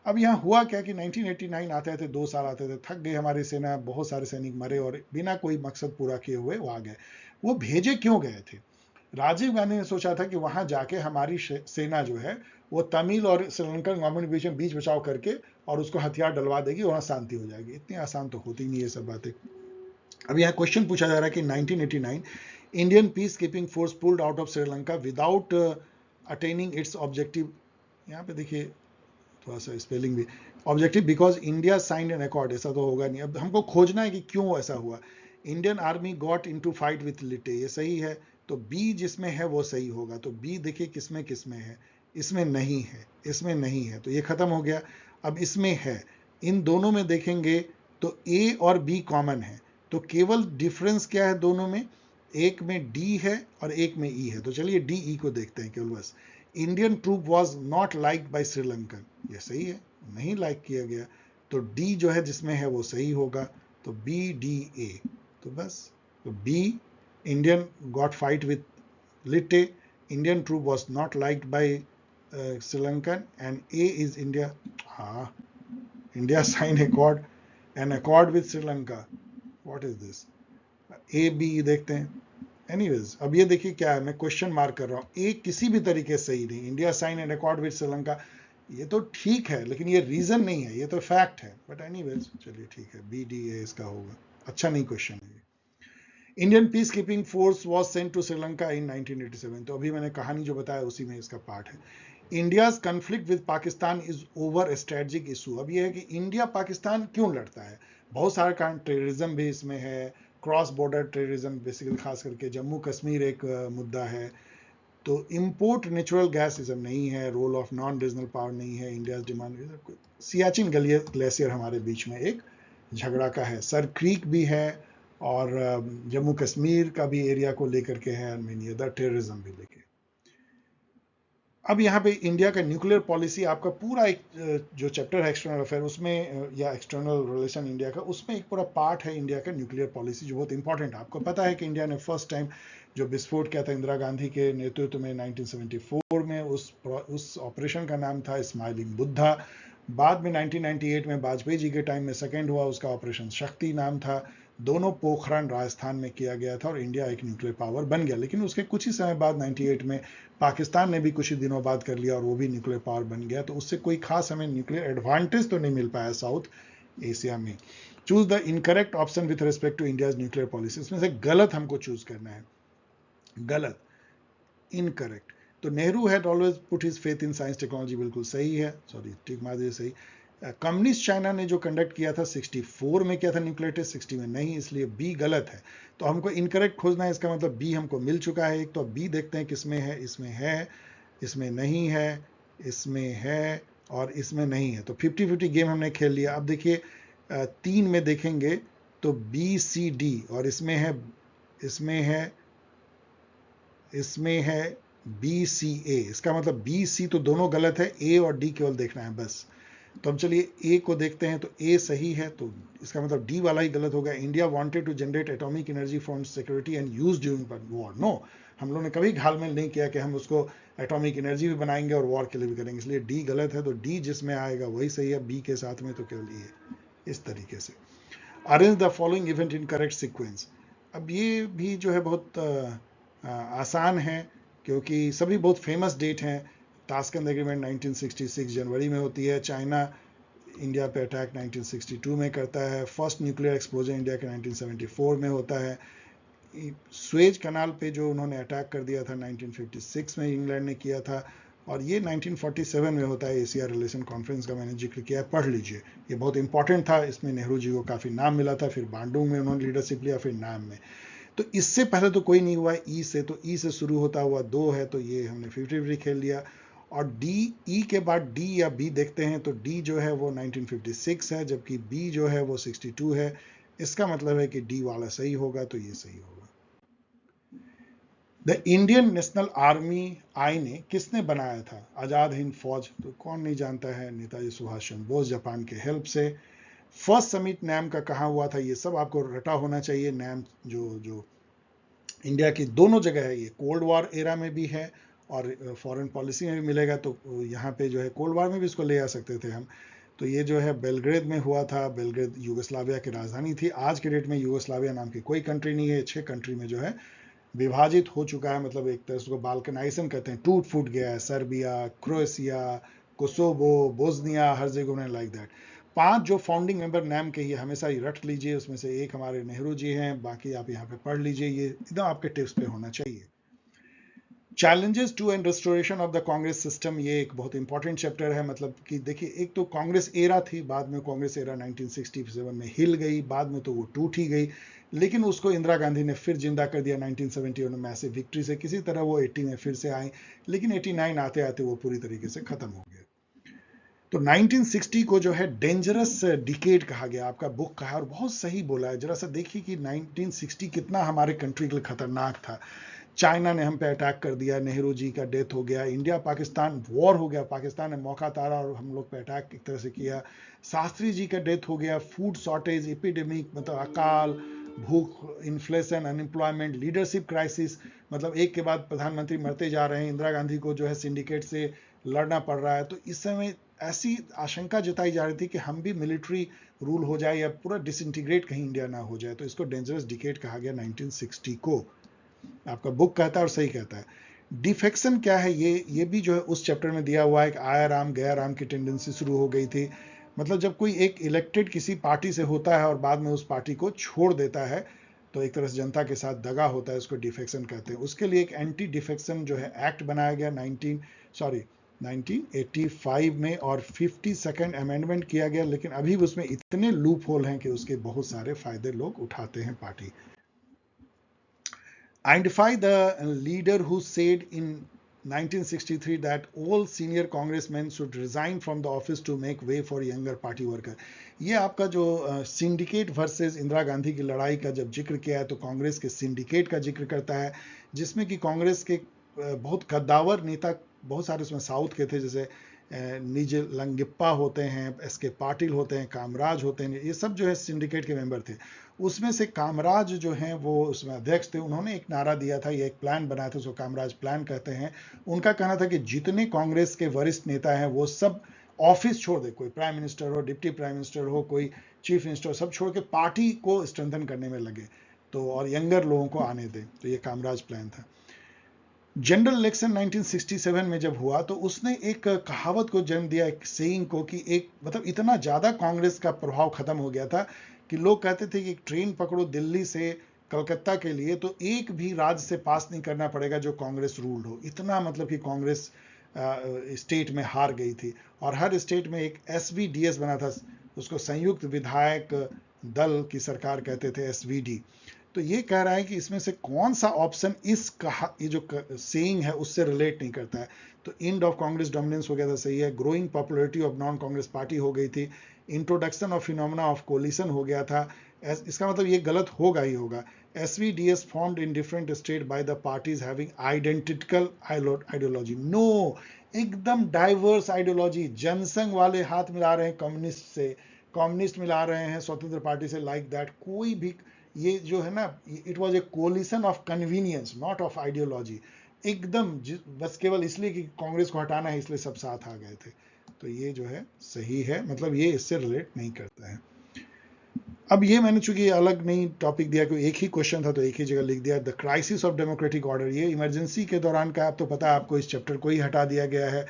अब यहाँ हुआ क्या कि 1989 आते थे, 2 साल आते थे, थक गई हमारी सेना, बहुत सारे सैनिक मरे और बिना कोई मकसद पूरा किए हुए वो आ गए। वो भेजे क्यों गए थे? राजीव गांधी ने सोचा था कि वहां जाके हमारी सेना जो है वो तमिल और श्रीलंकन गवर्नमेंट के बीच में बीच बचाव करके और उसको हथियार डलवा देगी, वहां शांति हो जाएगी। इतनी आसान तो होती नहीं है सब बातें। अब यहाँ क्वेश्चन पूछा जा रहा है कि 1989 Indian peace keeping force pulled out of Sri Lanka without attaining it's objective. यहाँ पे देखिए थोड़ा सा स्पेलिंग भी, objective because India signed an accord, ऐसा तो होगा नहीं। अब हमको खोजना है कि क्यों ऐसा हुआ। Indian army got into fight with LTTE, ये सही है, तो बी जिसमें है वो सही होगा। तो बी देखिए किसमें किसमें है, इसमें नहीं है, इसमें नहीं है, तो ये खत्म हो गया। अब इसमें है, इन दोनों में देखेंगे तो ए और बी कॉमन है, तो केवल डिफरेंस क्या है दोनों में, एक में डी है और एक में ई है। तो चलिए डी ई को देखते हैं केवल बस। Indian troop was not like by Sri Lankan, ये सही है, नहीं लाइक किया गया, तो डी जो है जिसमें है वो सही होगा, तो बी डी ए, तो बस। तो B Indian got fight with LTTE, Indian troop was not liked by Sri Lankan, and A is India. हाँ, India sign accord an accord with Sri Lanka, what is this, A B देखते हैं। एनीवेज, अब ये देखिए क्या है, मैं क्वेश्चन मार्क कर रहा हूं, ए किसी भी तरीके से सही नहीं। India sign and accord with Sri Lanka, ये तो ठीक है, लेकिन ये रीजन नहीं है, ये तो फैक्ट है। बट एनीवेज चलिए ठीक है, बी डी ए इसका होगा, अच्छा नहीं क्वेश्चन है। Indian peace keeping force was sent to Sri Lanka in 1987, तो अभी मैंने कहानी जो बताया उसी में इसका पार्ट है। India's conflict with Pakistan is over strategic issue. अब ये है कि इंडिया पाकिस्तान क्यों लड़ता है, बहुत सारे कारण, टेररिज्म भी इसमें है, क्रॉस बॉर्डर टेररिज्म, बेसिकली खास करके जम्मू कश्मीर एक मुद्दा है। तो इंपोर्ट नेचुरल गैस इजम नहीं है, role of non regional power नहीं है, इंडिया डिमांड, सियाचिन ग्लेशियर हमारे बीच में एक झगड़ा का है, सर क्रीक भी है, और जम्मू कश्मीर का भी एरिया को लेकर के है, आर्मेनिया, द टेररिज्म भी लेके। अब यहाँ पे इंडिया का न्यूक्लियर पॉलिसी, आपका पूरा एक जो चैप्टर है एक्सटर्नल अफेयर, उसमें या एक्सटर्नल रिलेशन इंडिया का, उसमें एक पूरा पार्ट है इंडिया का न्यूक्लियर पॉलिसी, जो बहुत इंपॉर्टेंट है। आपको पता है कि इंडिया ने फर्स्ट टाइम जो विस्फोट किया था इंदिरा गांधी के नेतृत्व में 1974 में, उस ऑपरेशन का नाम था स्माइलिंग बुद्धा। बाद में 1998 में वाजपेयी जी के टाइम में सेकेंड हुआ, उसका ऑपरेशन शक्ति नाम था। दोनों पोखरण राजस्थान में किया गया था और इंडिया एक न्यूक्लियर पावर बन गया। लेकिन उसके कुछ ही समय बाद 98 में पाकिस्तान ने भी कुछ ही दिनों बाद कर लिया और वो भी न्यूक्लियर पावर बन गया। तो उससे कोई खास हमें न्यूक्लियर एडवांटेज तो नहीं मिल पाया साउथ एशिया में। Choose the incorrect option with respect to India's nuclear policy. इसमें से गलत हमको चूज करना है। गलत, इनकरेक्ट। तो Nehru had always put his faith in science technology, बिल्कुल सही है, सॉरी टिक मार दीजिए सही। कम्युनिस्ट चाइना ने जो कंडक्ट किया था 64 में किया था न्यूक्लियर टेस्ट, 60 में नहीं, इसलिए बी गलत है। तो हमको इनकरेक्ट खोजना है, इसका मतलब बी हमको मिल चुका है एक। तो बी देखते हैं किसमें है, इसमें नहीं है, इसमें है और इसमें नहीं है। तो 50-50 गेम हमने खेल लिया। अब देखिए 3 में देखेंगे तो बी सी डी, और इसमें है बी सी ए। इसका मतलब बी सी तो दोनों गलत है, ए और डी केवल देखना है बस। तो हम चलिए ए को देखते हैं, तो ए सही है, तो इसका मतलब डी वाला ही गलत होगा। India wanted to generate atomic energy for security and use during war. No, हम लोगों ने कभी घालमेल नहीं किया कि हम उसको एटॉमिक एनर्जी भी बनाएंगे और वॉर के लिए भी करेंगे, इसलिए डी गलत है। तो डी जिसमें आएगा वही सही है, बी के साथ में तो केवल ये। इस तरीके से arrange the following event in correct sequence. अब ये भी जो है बहुत आसान है, क्योंकि सभी बहुत फेमस डेट हैं। ताशकंद एग्रीमेंट 1966 जनवरी में होती है। चाइना इंडिया पे अटैक 1962 में करता है। फर्स्ट न्यूक्लियर एक्सप्लोजन इंडिया के 1974 में होता है। स्वेज कनाल पे जो उन्होंने अटैक कर दिया था 1956 में इंग्लैंड ने किया था। और ये 1947 में होता है, एशिया रिलेशन कॉन्फ्रेंस का मैंने जिक्र किया, पढ़ लीजिए, ये बहुत इंपॉर्टेंट था। इसमें नेहरू जी को काफ़ी नाम मिला था, फिर बांडुंग में उन्होंने लीडरशिप लिया, फिर नाम में। तो इससे पहले तो कोई नहीं हुआ ई से, तो ई से शुरू होता हुआ 2 है, तो ये हमने 50-50 खेल लिया। और डी, ई के बाद डी या बी देखते हैं, तो डी जो है वो 1956 है, जबकि बी जो है वो 62 है। इसका मतलब है कि डी वाला सही होगा, तो ये सही होगा। द इंडियन नेशनल आर्मी आई ने किसने बनाया था? आजाद हिंद फौज, तो कौन नहीं जानता है, नेताजी सुभाष चंद्र बोस, जापान के हेल्प से। फर्स्ट समिट नैम का कहाँ हुआ था? ये सब आपको रटा होना चाहिए। नैम जो इंडिया की दोनों जगह है, ये कोल्ड वॉर एरा में भी है और फॉरेन पॉलिसी में भी मिलेगा। तो यहाँ पे जो है कोल्ड वॉर में भी इसको ले आ सकते थे हम। तो ये जो है बेलग्रेड में हुआ था। बेलग्रेड यूगोस्लाविया की राजधानी थी। आज के डेट में यूगोस्लाविया नाम की कोई कंट्री नहीं है। 6 कंट्री में जो है विभाजित हो चुका है, मतलब एक तरह से बाल्कनाइजेशन कहते हैं, टूट फूट गया है। Serbia, Croatia, Kosovo, Bosnia, Herzegovina, like that. 5 जो फाउंडिंग मेंबर नैम के, ये हमेशा ही रट लीजिए। उसमें से एक हमारे नेहरू जी हैं, बाकी आप यहाँ पे पढ़ लीजिए, ये एकदम आपके टिप्स पे होना चाहिए। Challenges to and restoration of the Congress system, ये एक बहुत इंपॉर्टेंट चैप्टर है। मतलब कि देखिए, एक तो कांग्रेस एरा थी, बाद में कांग्रेस एरा 1967 में हिल गई, बाद में तो वो टूट ही गई, लेकिन उसको इंदिरा गांधी ने फिर जिंदा कर दिया 1971 में मैसिव विक्ट्री से। किसी तरह वो 80 में फिर से आई, लेकिन 89 आते आते वो पूरी तरीके से खत्म हो गया। तो 1960 को जो है डेंजरस डिकेड कहा गया, आपका बुक कहा, और बहुत सही बोला है। जरा सा देखिए कि 1960 कितना हमारे कंट्री के लिए खतरनाक था। चाइना ने हम पे अटैक कर दिया, नेहरू जी का डेथ हो गया, इंडिया पाकिस्तान वॉर हो गया, पाकिस्तान ने मौका तारा और हम लोग पे अटैक एक तरह से किया, शास्त्री जी का डेथ हो गया, फूड शॉर्टेज, एपिडेमिक, मतलब अकाल, भूख, इन्फ्लेशन, अनएम्प्लॉयमेंट, लीडरशिप क्राइसिस, मतलब एक के बाद प्रधानमंत्री मरते जा रहे हैं। इंदिरा गांधी को जो है सिंडिकेट से लड़ना पड़ रहा है। तो इस समय ऐसी आशंका जताई जा रही थी कि हम भी मिलिट्री रूल हो जाए या पूरा डिसइंटीग्रेट कहीं इंडिया ना हो जाए। तो इसको डेंजरस डिकेड कहा गया 1960 को, आपका बुक कहता है और सही कहता है। डिफेक्शन क्या है? ये भी जो है उस चैप्टर में दिया हुआ है कि आया राम गया राम की टेंडेंसी शुरू हो गई थी। मतलब जब कोई एक इलेक्टेड किसी पार्टी से होता है और बाद में उस पार्टी को छोड़ देता है, तो एक तरह से जनता के साथ दगा होता है, उसको डिफेक्शन कहते हैं। उसके लिए एक एंटी डिफेक्शन जो है एक्ट बनाया गया 1985 में, और 52nd अमेंडमेंट किया गया। लेकिन अभी उसमें इतने लूप होल हैं कि उसके बहुत सारे फायदे लोग उठाते हैं party. Identify the leader who said in 1963 that all senior congressmen should resign from the office to make way for younger party worker। ये आपका जो सिंडिकेट वर्सेस इंदिरा गांधी की लड़ाई का जब जिक्र किया है, तो कांग्रेस के सिंडिकेट का जिक्र करता है, जिसमें कि कांग्रेस के बहुत कद्दावर नेता बहुत सारे उसमें साउथ के थे, जैसे निज लंगिप्पा होते हैं, एस के पाटिल होते हैं, कामराज होते हैं, ये सब जो है सिंडिकेट के मेंबर थे। उसमें से कामराज जो हैं वो उसमें अध्यक्ष थे। उन्होंने एक नारा दिया था, ये एक प्लान बनाया था, उसको कामराज प्लान कहते हैं। उनका कहना था कि जितने कांग्रेस के वरिष्ठ नेता हैं वो सब ऑफिस छोड़ दे, कोई प्राइम मिनिस्टर हो, डिप्टी प्राइम मिनिस्टर हो, कोई चीफ मिनिस्टर, सब छोड़ के पार्टी को स्ट्रेंथन करने में लगे, तो और यंगर लोगों को आने दे, तो ये कामराज प्लान था। जनरल इलेक्शन 1967 में जब हुआ तो उसने एक कहावत को जन्म दिया, एक सेइंग को, कि एक मतलब इतना ज्यादा कांग्रेस का प्रभाव खत्म हो गया था कि लोग कहते थे कि एक ट्रेन पकड़ो दिल्ली से कलकत्ता के लिए तो एक भी राज्य से पास नहीं करना पड़ेगा जो कांग्रेस रूल्ड हो। इतना मतलब कि कांग्रेस स्टेट में हार गई थी, और हर स्टेट में एक SVDS बना था, उसको संयुक्त विधायक दल की सरकार कहते थे, SVD। तो ये कह रहा है कि इसमें से कौन सा ऑप्शन ये जो सेइंग है उससे रिलेट नहीं करता है। तो एंड ऑफ कांग्रेस डोमिनेंस हो गया था, सही है। Growing popularity of non Congress party हो गई थी। Introduction of phenomena of coalition हो गया था। इसका मतलब ये गलत होगा ही होगा। SVDS formed in different state by the parties having identical ideology. No, एकदम डाइवर्स आइडियोलॉजी। जनसंघ वाले हाथ मिला रहे हैं कम्युनिस्ट से, कम्युनिस्ट मिला रहे हैं स्वतंत्र पार्टी से, लाइक दैट। कोई भी ये जो है ना, it was a collision of convenience not of ideology. एकदम बस केवल इसलिए कि कांग्रेस को हटाना है इसलिए सब साथ आ गए थे। तो ये जो है सही है, मतलब ये इससे रिलेट नहीं करता है। अब ये मैंने चूंकि अलग नहीं टॉपिक दिया, क्योंकि एक ही क्वेश्चन था तो एक ही जगह लिख दिया। The crisis of democratic order, ये इमरजेंसी के दौरान का, आप तो पता है आपको, इस चैप्टर को ही हटा दिया गया है।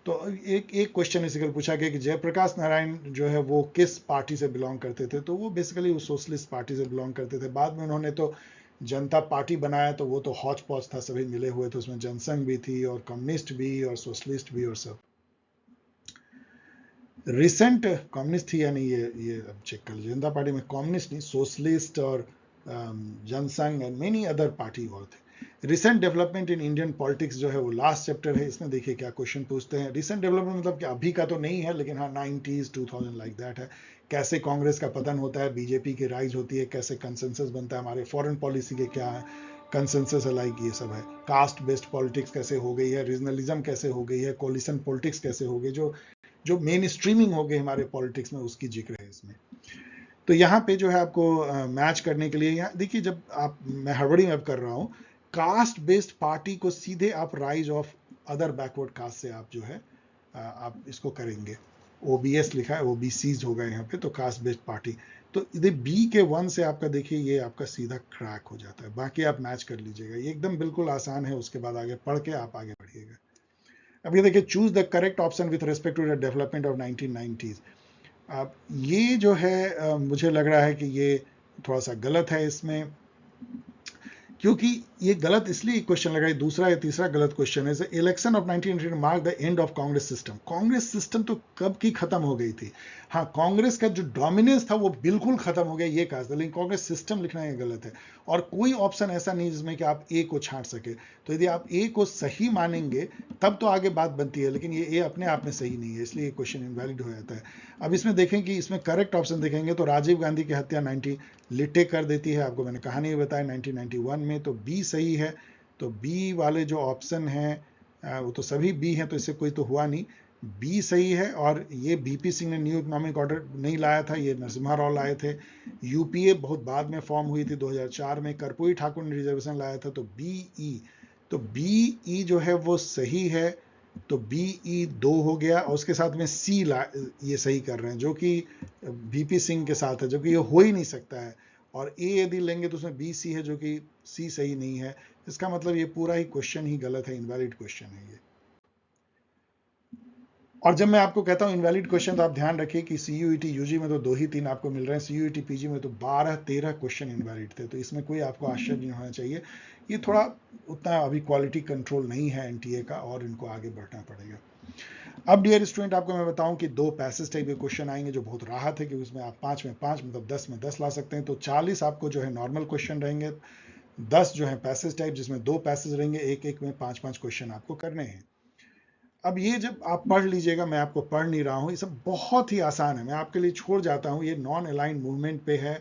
तो एक क्वेश्चन इसी कल पूछा गया कि जयप्रकाश नारायण जो है वो किस पार्टी से बिलोंग करते थे, तो वो बेसिकली वो सोशलिस्ट पार्टी से बिलोंग करते थे। बाद में उन्होंने तो जनता पार्टी बनाया, तो वो तो हौच पौच था, सभी मिले हुए थे उसमें, जनसंघ भी थी और कम्युनिस्ट भी और सोशलिस्ट भी और सब। रिसेंट कम्युनिस्ट थी या नहीं, ये अब चेक कर लीजिए। जनता पार्टी में कम्युनिस्ट नहीं, सोशलिस्ट और Jansangh and many other party और थे। Recent development in Indian politics जो है वो लास्ट चैप्टर है। इसमें देखिए क्या क्वेश्चन पूछते हैं। रिसेंट डेवलपमेंट मतलब कि अभी का तो नहीं है, लेकिन हाँ 90s 2000 लाइक दैट है। कैसे कांग्रेस का पतन होता है, बीजेपी की राइज होती है, कैसे कंसेंसस बनता है, हमारे फॉरेन पॉलिसी के क्या है कंसेंसस है, लाइक ये सब है। कास्ट बेस्ड पॉलिटिक्स कैसे हो गई है, रीजनलिज्म कैसे हो गई है, कोलिशन पॉलिटिक्स कैसे हो गई, जो मेन स्ट्रीमिंग हो गई हमारे पॉलिटिक्स में, उसकी जिक्र है इसमें। तो यहाँ पे जो है आपको मैच करने के लिए, यहाँ देखिए, जब आप, मैं हड़बड़ी में अब कर रहा हूँ, कास्ट बेस्ड पार्टी को सीधे आप rise of other backward caste से आप जो है आप इसको करेंगे। OBS लिखा है, OBCs होगा यहाँ पे, तो कास्ट बेस्ड पार्टी। तो इधर B के 1 से आपका देखिए ये आपका सीधा क्रैक हो जाता है, बाकी आप मैच कर लीजिएगा, ये एकदम बिल्कुल आसान है। उसके बाद आगे पढ़ के आप आगे बढ़िएगा। अब ये देखिए, choose the correct option with respect to the development of 1990s। अब ये जो है मुझे लग रहा है कि ये थोड़ा सा गलत है इसमें, क्योंकि ये गलत इसलिए क्वेश्चन लगा, दूसरा या तीसरा गलत क्वेश्चन है। Election of 1980 mark the end of Congress system. Congress system तो कब की खत्म हो गई थी। हाँ, कांग्रेस का जो डोमिनेंस था वो बिल्कुल खत्म हो गया, ये कहा था, लेकिन कांग्रेस सिस्टम लिखना ये गलत है। और कोई ऑप्शन ऐसा नहीं जिसमें कि आप ए को छांट सके। तो यदि आप ए को सही मानेंगे तब तो आगे बात बनती है, लेकिन ये ए अपने आप में सही नहीं है, इसलिए ये क्वेश्चन इनवैलिड हो जाता है। अब इसमें देखें कि इसमें करेक्ट ऑप्शन देखेंगे तो राजीव गांधी की हत्या 90 लिटे कर देती है, आपको मैंने कहानी बताया 1991 में, तो बी सही है। तो बी वाले जो ऑप्शन हैं वो तो सभी बी हैं, तो इससे कोई तो हुआ नहीं, बी सही है। और ये बीपी सिंह ने न्यू इकोनॉमिक ऑर्डर नहीं लाया था, ये नरसिम्हा राव लाए थे। यूपीए बहुत बाद में फॉर्म हुई थी 2004 में, कर्पूरी ठाकुर ने रिजर्वेशन लाया था। तो बीई, तो बीई जो है वो सही है। तो बीई 2 हो गया, और उसके साथ में सी ये सही कर रहे हैं, जो कि बीपी सिंह के साथ है, जो कि ये हो ही नहीं सकता है। और ए यदि लेंगे तो उसमें बी सी है, जो कि सी सही नहीं है। इसका मतलब ये पूरा ही क्वेश्चन ही गलत है, इनवैलिड क्वेश्चन है ये। और जब मैं आपको कहता हूं इनवैलिड क्वेश्चन, तो आप ध्यान रखिए कि सीयूईटी यूजी में तो 2 ही 3 आपको मिल रहे हैं, सीयूईटी पीजी में तो 12-13 क्वेश्चन इनवैलिड थे। तो इसमें कोई आपको आश्चर्य नहीं होना चाहिए। ये थोड़ा उतना अभी क्वालिटी कंट्रोल नहीं है एनटीए का, और इनको आगे बढ़ना पड़ेगा। अब डियर स्टूडेंट, आपको मैं बताऊं कि 2 पैसेज टाइप के क्वेश्चन आएंगे, जो बहुत राहत है कि उसमें आप 5 में 5 मतलब 10 में 10 ला सकते हैं। तो 40 आपको जो है नॉर्मल क्वेश्चन रहेंगे, 10 जो है पैसेज टाइप, जिसमें 2 पैसेज रहेंगे, एक एक में 5-5 क्वेश्चन आपको करने हैं। अब ये जब आप पढ़ लीजिएगा, मैं आपको पढ़ नहीं रहा हूं, ये सब बहुत ही आसान है, मैं आपके लिए छोड़ जाता हूं। ये नॉन अलाइंड मूवमेंट पे है,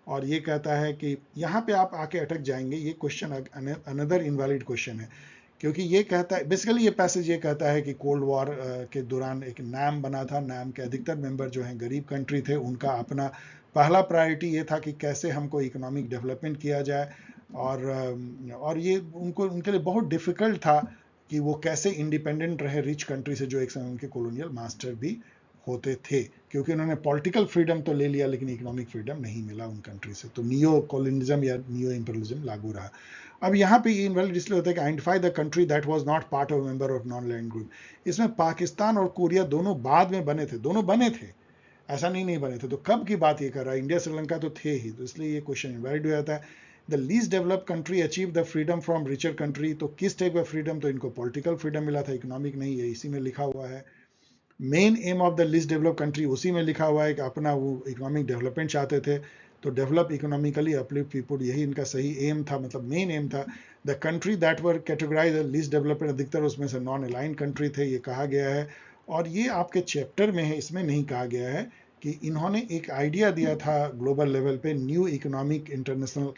और ये कहता है कि यहाँ पे आप आके अटक जाएंगे। ये क्वेश्चन अनदर इनवैलिड क्वेश्चन है, क्योंकि ये कहता है, बेसिकली ये पैसेज ये कहता है कि कोल्ड वॉर के दौरान एक नाम बना था, नाम के अधिकतर मेंबर जो हैं गरीब कंट्री थे, उनका अपना पहला प्रायोरिटी ये था कि कैसे हमको इकोनॉमिक डेवलपमेंट किया जाए। और ये उनको, उनके लिए बहुत डिफिकल्ट था कि वो कैसे इंडिपेंडेंट रहे रिच कंट्री से, जो एक समय उनके कॉलोनियल मास्टर भी होते थे, क्योंकि उन्होंने पॉलिटिकल फ्रीडम तो ले लिया लेकिन इकोनॉमिक फ्रीडम नहीं मिला उन कंट्री से, तो नियो कॉलोनिज्म या नियो इंपीरियलिज्म लागू रहा। अब यहाँ पे ये इनवैलिड इसलिए होता है कि identify the country that was not part of member of non land group. इसमें पाकिस्तान और कोरिया दोनों बाद में बने थे, दोनों बने थे, ऐसा नहीं बने थे। तो कब की बात ये कर रहा है, इंडिया श्रीलंका तो थे ही, तो इसलिए ये क्वेश्चन इनवैलिड हो जाता है। The least developed country achieve the freedom from richer country, तो किस टाइप ऑफ फ्रीडम, तो इनको पॉलिटिकल फ्रीडम मिला था, इकोनॉमिक नहीं है, इसी में लिखा हुआ है। Main M of the least developed country उसी में लिखा हुआ है कि अपना वो इकोनॉमिक डेवलपमेंट चाहते थे, तो डेवलप इकोनॉमिकली अपलिफ्ट पीपुल, यही इनका सही एम था, मतलब मेन एम था। The country that were categorise least development, अधिकतर उसमें से नॉन अलाइन कंट्री थे, ये कहा गया है। और ये आपके चैप्टर में है, इसमें नहीं कहा गया है कि इन्होंने एक आइडिया दिया था ग्लोबल लेवल पे, new economic international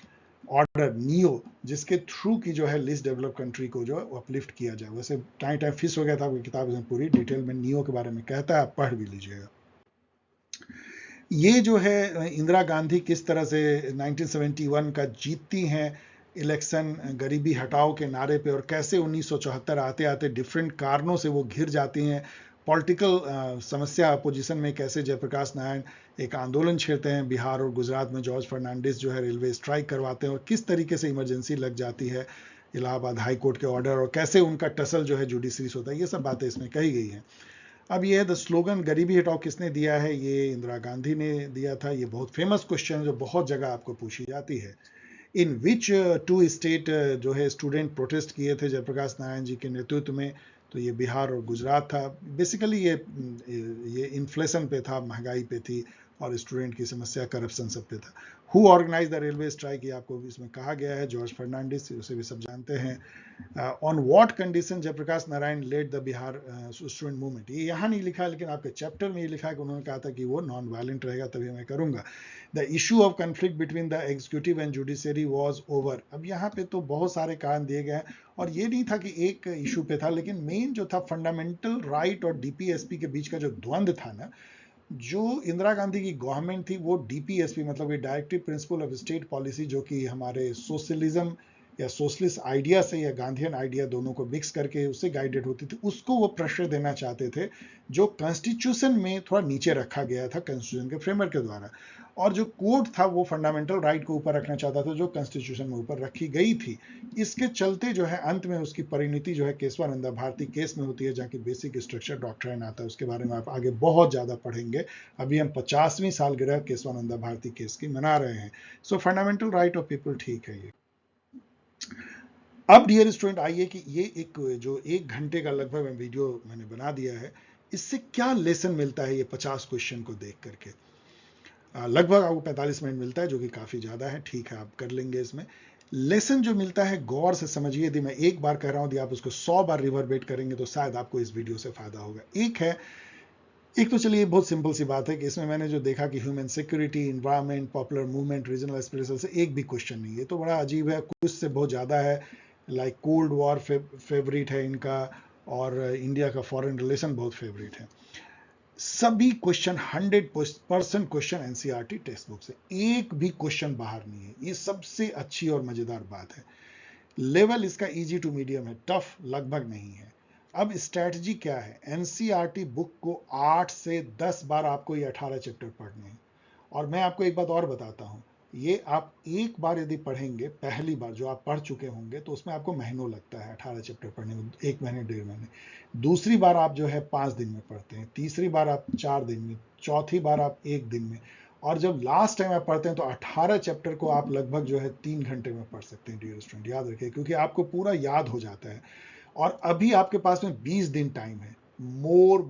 order neo, जिसके थ्रू की जो है लिस्ट डेवलप कंट्री को जो अपलिफ्ट किया जाए। वैसे टाइम फिक्स हो गया था, आपकी किताब इसमें पूरी डिटेल में नियो के बारे में कहता है, आप पढ़ भी लीजिएगा। ये जो है इंदिरा गांधी किस तरह से 1971 का जीतती हैं इलेक्शन गरीबी हटाओ के नारे पे, और कैसे 1974 आते आते डिफरेंट कारणों से वो घिर जाती हैं, पॉलिटिकल समस्या अपोजिशन में कैसे जयप्रकाश नारायण एक आंदोलन छेड़ते हैं बिहार और गुजरात में, जॉर्ज फर्नांडिस जो है रेलवे स्ट्राइक करवाते हैं, और किस तरीके से इमरजेंसी लग जाती है इलाहाबाद हाई कोर्ट के ऑर्डर, और कैसे उनका टसल जो है जुडिशरी से होता है, ये सब बातें इसमें कही गई हैं। अब ये है द स्लोगन गरीबी हटाओ किसने दिया है, ये इंदिरा गांधी ने दिया था। ये बहुत फेमस क्वेश्चन है जो बहुत जगह आपको पूछी जाती है। इन विच टू स्टेट जो है स्टूडेंट प्रोटेस्ट किए थे जयप्रकाश नारायण जी के नेतृत्व में, तो ये बिहार और गुजरात था। बेसिकली ये इन्फ्लेशन पे था, महंगाई पे थी, और स्टूडेंट की समस्या करप्शन सब पे था। Who organise the railway strike, ये आपको इसमें कहा गया है, जॉर्ज फर्नांडिस, उसे भी सब जानते हैं। On what condition Jayaprakash Narayan led the Bihar student movement, ये यहाँ नहीं लिखा है लेकिन आपके चैप्टर में ये लिखा है कि उन्होंने कहा था कि वो नॉन वायलेंट रहेगा तभी मैं करूंगा। The issue of conflict between the executive and judiciary was over. अब यहाँ पे तो बहुत सारे कारण दिए गए हैं, और ये नहीं था कि एक इशू पे था, लेकिन मेन जो था फंडामेंटल राइट और डीपीएसपी के बीच का जो द्वंद्व था ना, जो इंदिरा गांधी की गवर्नमेंट थी वो डीपीएसपी मतलब ये directive principle of state policy, जो कि हमारे सोशलिज्म या सोशलिस्ट आइडिया से या गांधीयन आइडिया दोनों को मिक्स करके उससे गाइडेड होती थी, उसको वो प्रेशर देना चाहते थे, जो कॉन्स्टिट्यूशन में थोड़ा नीचे रखा गया था कॉन्स्टिट्यूशन के फ्रेमवर्क के द्वारा। और जो कोर्ट था वो फंडामेंटल राइट को ऊपर रखना चाहता था, जो कॉन्स्टिट्यूशन में ऊपर रखी गई थी। इसके चलते जो है अंत में उसकी परिणति जो है केशवानंदा भारती केस में होती है, जहाँ की बेसिक स्ट्रक्चर डॉक्ट्राइन आता है, उसके बारे में आप आगे बहुत ज्यादा पढ़ेंगे। अभी हम 50वीं सालगिरह केशवानंदा भारती केस की मना रहे हैं। सो फंडामेंटल राइट ऑफ पीपल ठीक है ये। अब डियर स्टूडेंट आइए कि ये एक जो 1 घंटे का लगभग वीडियो मैंने बना दिया है, इससे क्या लेसन मिलता है ये 50 क्वेश्चन को देख करके। लगभग आपको 45 मिनट मिलता है, जो कि काफी ज्यादा है, ठीक है आप कर लेंगे। इसमें लेसन जो मिलता है गौर से समझिए, यदि मैं एक बार कह रहा हूं, यदि आप उसको 100 बार रिवर्बेट करेंगे तो शायद आपको इस वीडियो से फायदा होगा। एक तो चलिए बहुत सिंपल सी बात है कि इसमें मैंने जो देखा कि human security, environment, popular movement, regional aspiration से एक भी क्वेश्चन नहीं है, तो बड़ा अजीब है, कुछ से बहुत ज्यादा है। लाइक कोल्ड वॉर फेवरेट है इनका, और इंडिया का फॉरेन रिलेशन बहुत फेवरेट है। सभी question 100% question NCERT text book से, एक भी क्वेश्चन बाहर नहीं है। ये सबसे अच्छी और मजेदार बात है। लेवल इसका इजी टू मीडियम है, टफ लगभग नहीं है। अब स्ट्रेटजी क्या है, एनसीईआरटी बुक को 8 से 10 बार आपको ये 18 चैप्टर पढ़ने हैं। और मैं आपको एक बात और बताता हूं, ये आप एक बार यदि पढ़ेंगे, पहली बार जो आप पढ़ चुके होंगे, तो उसमें आपको महीनों लगता है 18 चैप्टर पढ़ने में, 1 महीने 1.5 महीने। दूसरी बार आप जो है 5 दिन में पढ़ते हैं, तीसरी बार आप 4 दिन में, चौथी बार आप 1 दिन में, और जब लास्ट टाइम आप पढ़ते हैं तो 18 चैप्टर को आप लगभग जो है 3 घंटे में पढ़ सकते हैं डियर स्टूडेंट, याद रखिए, क्योंकि आपको पूरा याद हो जाता है। और अभी आपके पास में 20 दिन टाइम है, मोर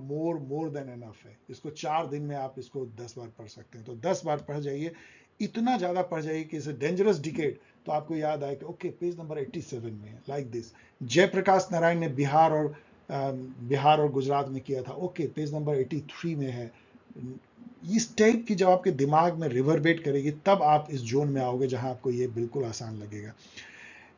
देन एनफ है। इसको 4 दिन में आप इसको 10 बार पढ़ सकते हैं, तो 10 बार पढ़ जाइए, इतना ज्यादा पढ़ जाइए कि इसे डेंजरस डिकेड, तो आपको याद आए कि ओके पेज नंबर 87 में है, लाइक दिस। जयप्रकाश नारायण ने बिहार और गुजरात में किया था, ओके पेज नंबर 83 में है। इस टाइप की जब आपके दिमाग में रिवर्बेट करेगी, तब आप इस जोन में आओगे जहां आपको ये बिल्कुल आसान लगेगा।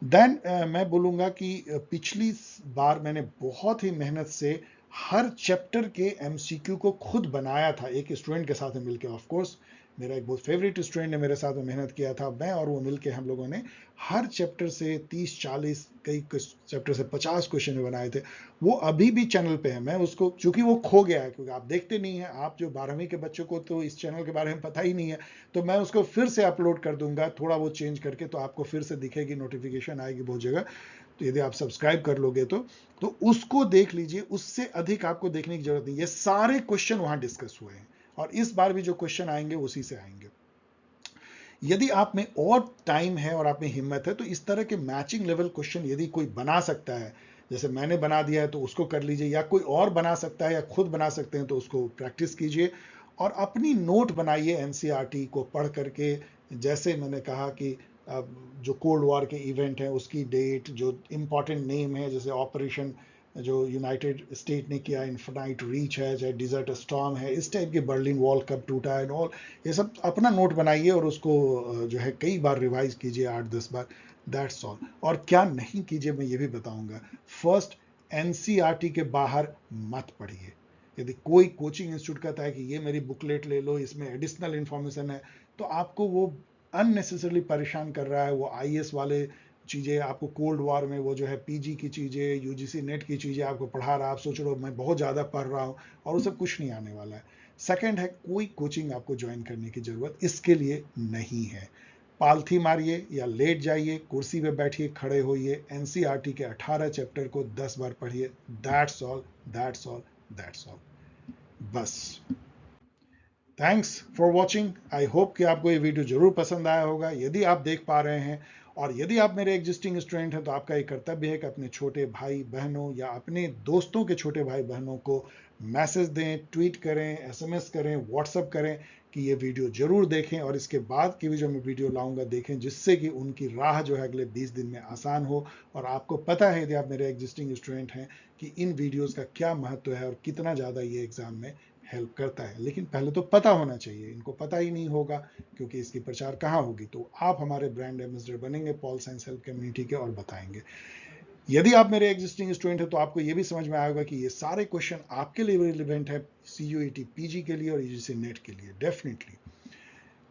देन मैं बोलूंगा कि पिछली बार मैंने बहुत ही मेहनत से हर चैप्टर के एमसीक्यू को खुद बनाया था, एक स्टूडेंट के साथ मिलकर। ऑफ कोर्स मेरा एक बहुत फेवरेट स्टूडेंट ने मेरे साथ में मेहनत किया था, मैं और वो मिलके हम लोगों ने हर चैप्टर से 30-40, कई चैप्टर से 50 क्वेश्चन बनाए थे। वो अभी भी चैनल पे है। मैं उसको, चूंकि वो खो गया है, क्योंकि आप देखते नहीं है, आप जो 12वीं के बच्चों को तो इस चैनल के बारे में पता ही नहीं है, तो मैं उसको फिर से अपलोड कर दूंगा थोड़ा वो चेंज करके, तो आपको फिर से दिखेगी, नोटिफिकेशन आएगी बहुत जगह। तो यदि आप सब्सक्राइब कर लोगे तो उसको देख लीजिए, उससे अधिक आपको देखने की जरूरत नहीं। ये सारे क्वेश्चन वहां डिस्कस हुए हैं और इस बार भी जो क्वेश्चन आएंगे उसी से आएंगे। यदि आप में और टाइम है और आप में हिम्मत है तो इस तरह के मैचिंग लेवल क्वेश्चन यदि कोई बना सकता है, जैसे मैंने बना दिया है, तो उसको कर लीजिए, या कोई और बना सकता है या खुद बना सकते हैं तो उसको प्रैक्टिस कीजिए और अपनी नोट बनाइए एनसीईआरटी को पढ़ करके। जैसे मैंने कहा कि जो कोल्ड वॉर के इवेंट है उसकी डेट, जो इंपॉर्टेंट नेम है, जैसे ऑपरेशन जो यूनाइटेड स्टेट ने किया, इन्फिनाइट रीच है, चाहे डिजर्ट स्टॉर्म है, इस टाइप के, बर्लिन वॉल कब टूटा है, ऑल ये सब अपना नोट बनाइए और उसको जो है कई बार रिवाइज कीजिए, 8-10 बार। That's all. और क्या नहीं कीजिए मैं ये भी बताऊंगा। फर्स्ट, एनसीईआरटी के बाहर मत पढ़िए। यदि कोई कोचिंग इंस्टीट्यूट कहता है कि ये मेरी बुकलेट ले लो, इसमें एडिशनल इंफॉर्मेशन है, तो आपको वो अननेसेसरली परेशान कर रहा है। वो आईएएस वाले चीज़ें आपको, कोल्ड वॉर में वो जो है पीजी की चीज़ें, यूजीसी नेट की चीज़ें आपको पढ़ा रहा है, आप सोच रहे हो मैं बहुत ज़्यादा पढ़ रहा हूँ, और वो सब कुछ नहीं आने वाला है। सेकंड है, कोई कोचिंग आपको ज्वाइन करने की जरूरत इसके लिए नहीं है। पालथी मारिए या लेट जाइए, कुर्सी पे बैठिए, खड़े होइए, एनसीईआरटी के 18 चैप्टर को 10 बार पढ़िए। That's all, that's all, that's all, बस। Thanks for watching. I hope कि आपको ये वीडियो जरूर पसंद आया होगा। यदि आप देख पा रहे हैं और यदि आप मेरे एग्जिस्टिंग स्टूडेंट हैं, तो आपका ये कर्तव्य है कि अपने छोटे भाई बहनों या अपने दोस्तों के छोटे भाई बहनों को मैसेज दें, ट्वीट करें, एसएमएस करें, व्हाट्सएप करें कि ये वीडियो जरूर देखें और इसके बाद की भी जो मैं वीडियो लाऊंगा देखें, जिससे कि उनकी राह जो है अगले 20 दिन में आसान हो। और आपको पता है, यदि आप मेरे एग्जिस्टिंग स्टूडेंट हैं, कि इन वीडियोस का क्या महत्व है और कितना ज़्यादा ये एग्जाम में हेल्प करता है। लेकिन पहले तो पता होना चाहिए, इनको पता ही नहीं होगा, क्योंकि इसकी प्रचार कहाँ होगी। तो आप हमारे ब्रांड एम्बेसडर बनेंगे पॉल साइंस हेल्प कम्युनिटी के और बताएंगे। यदि आप मेरे एग्जिस्टिंग स्टूडेंट है तो आपको यह भी समझ में आएगा कि ये सारे क्वेश्चन आपके लिए रिलेवेंट है, सीयूईटी पीजी के लिए और यूजीसी नेट के लिए, डेफिनेटली।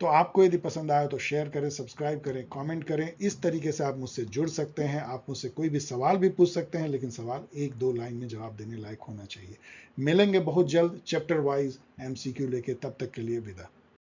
तो आपको यदि पसंद आया तो शेयर करें, सब्सक्राइब करें, कमेंट करें। इस तरीके से आप मुझसे जुड़ सकते हैं। आप मुझसे कोई भी सवाल भी पूछ सकते हैं, लेकिन सवाल 1-2 लाइन में जवाब देने लायक होना चाहिए। मिलेंगे बहुत जल्द चैप्टर वाइज एमसीक्यू लेके, तब तक के लिए विदा।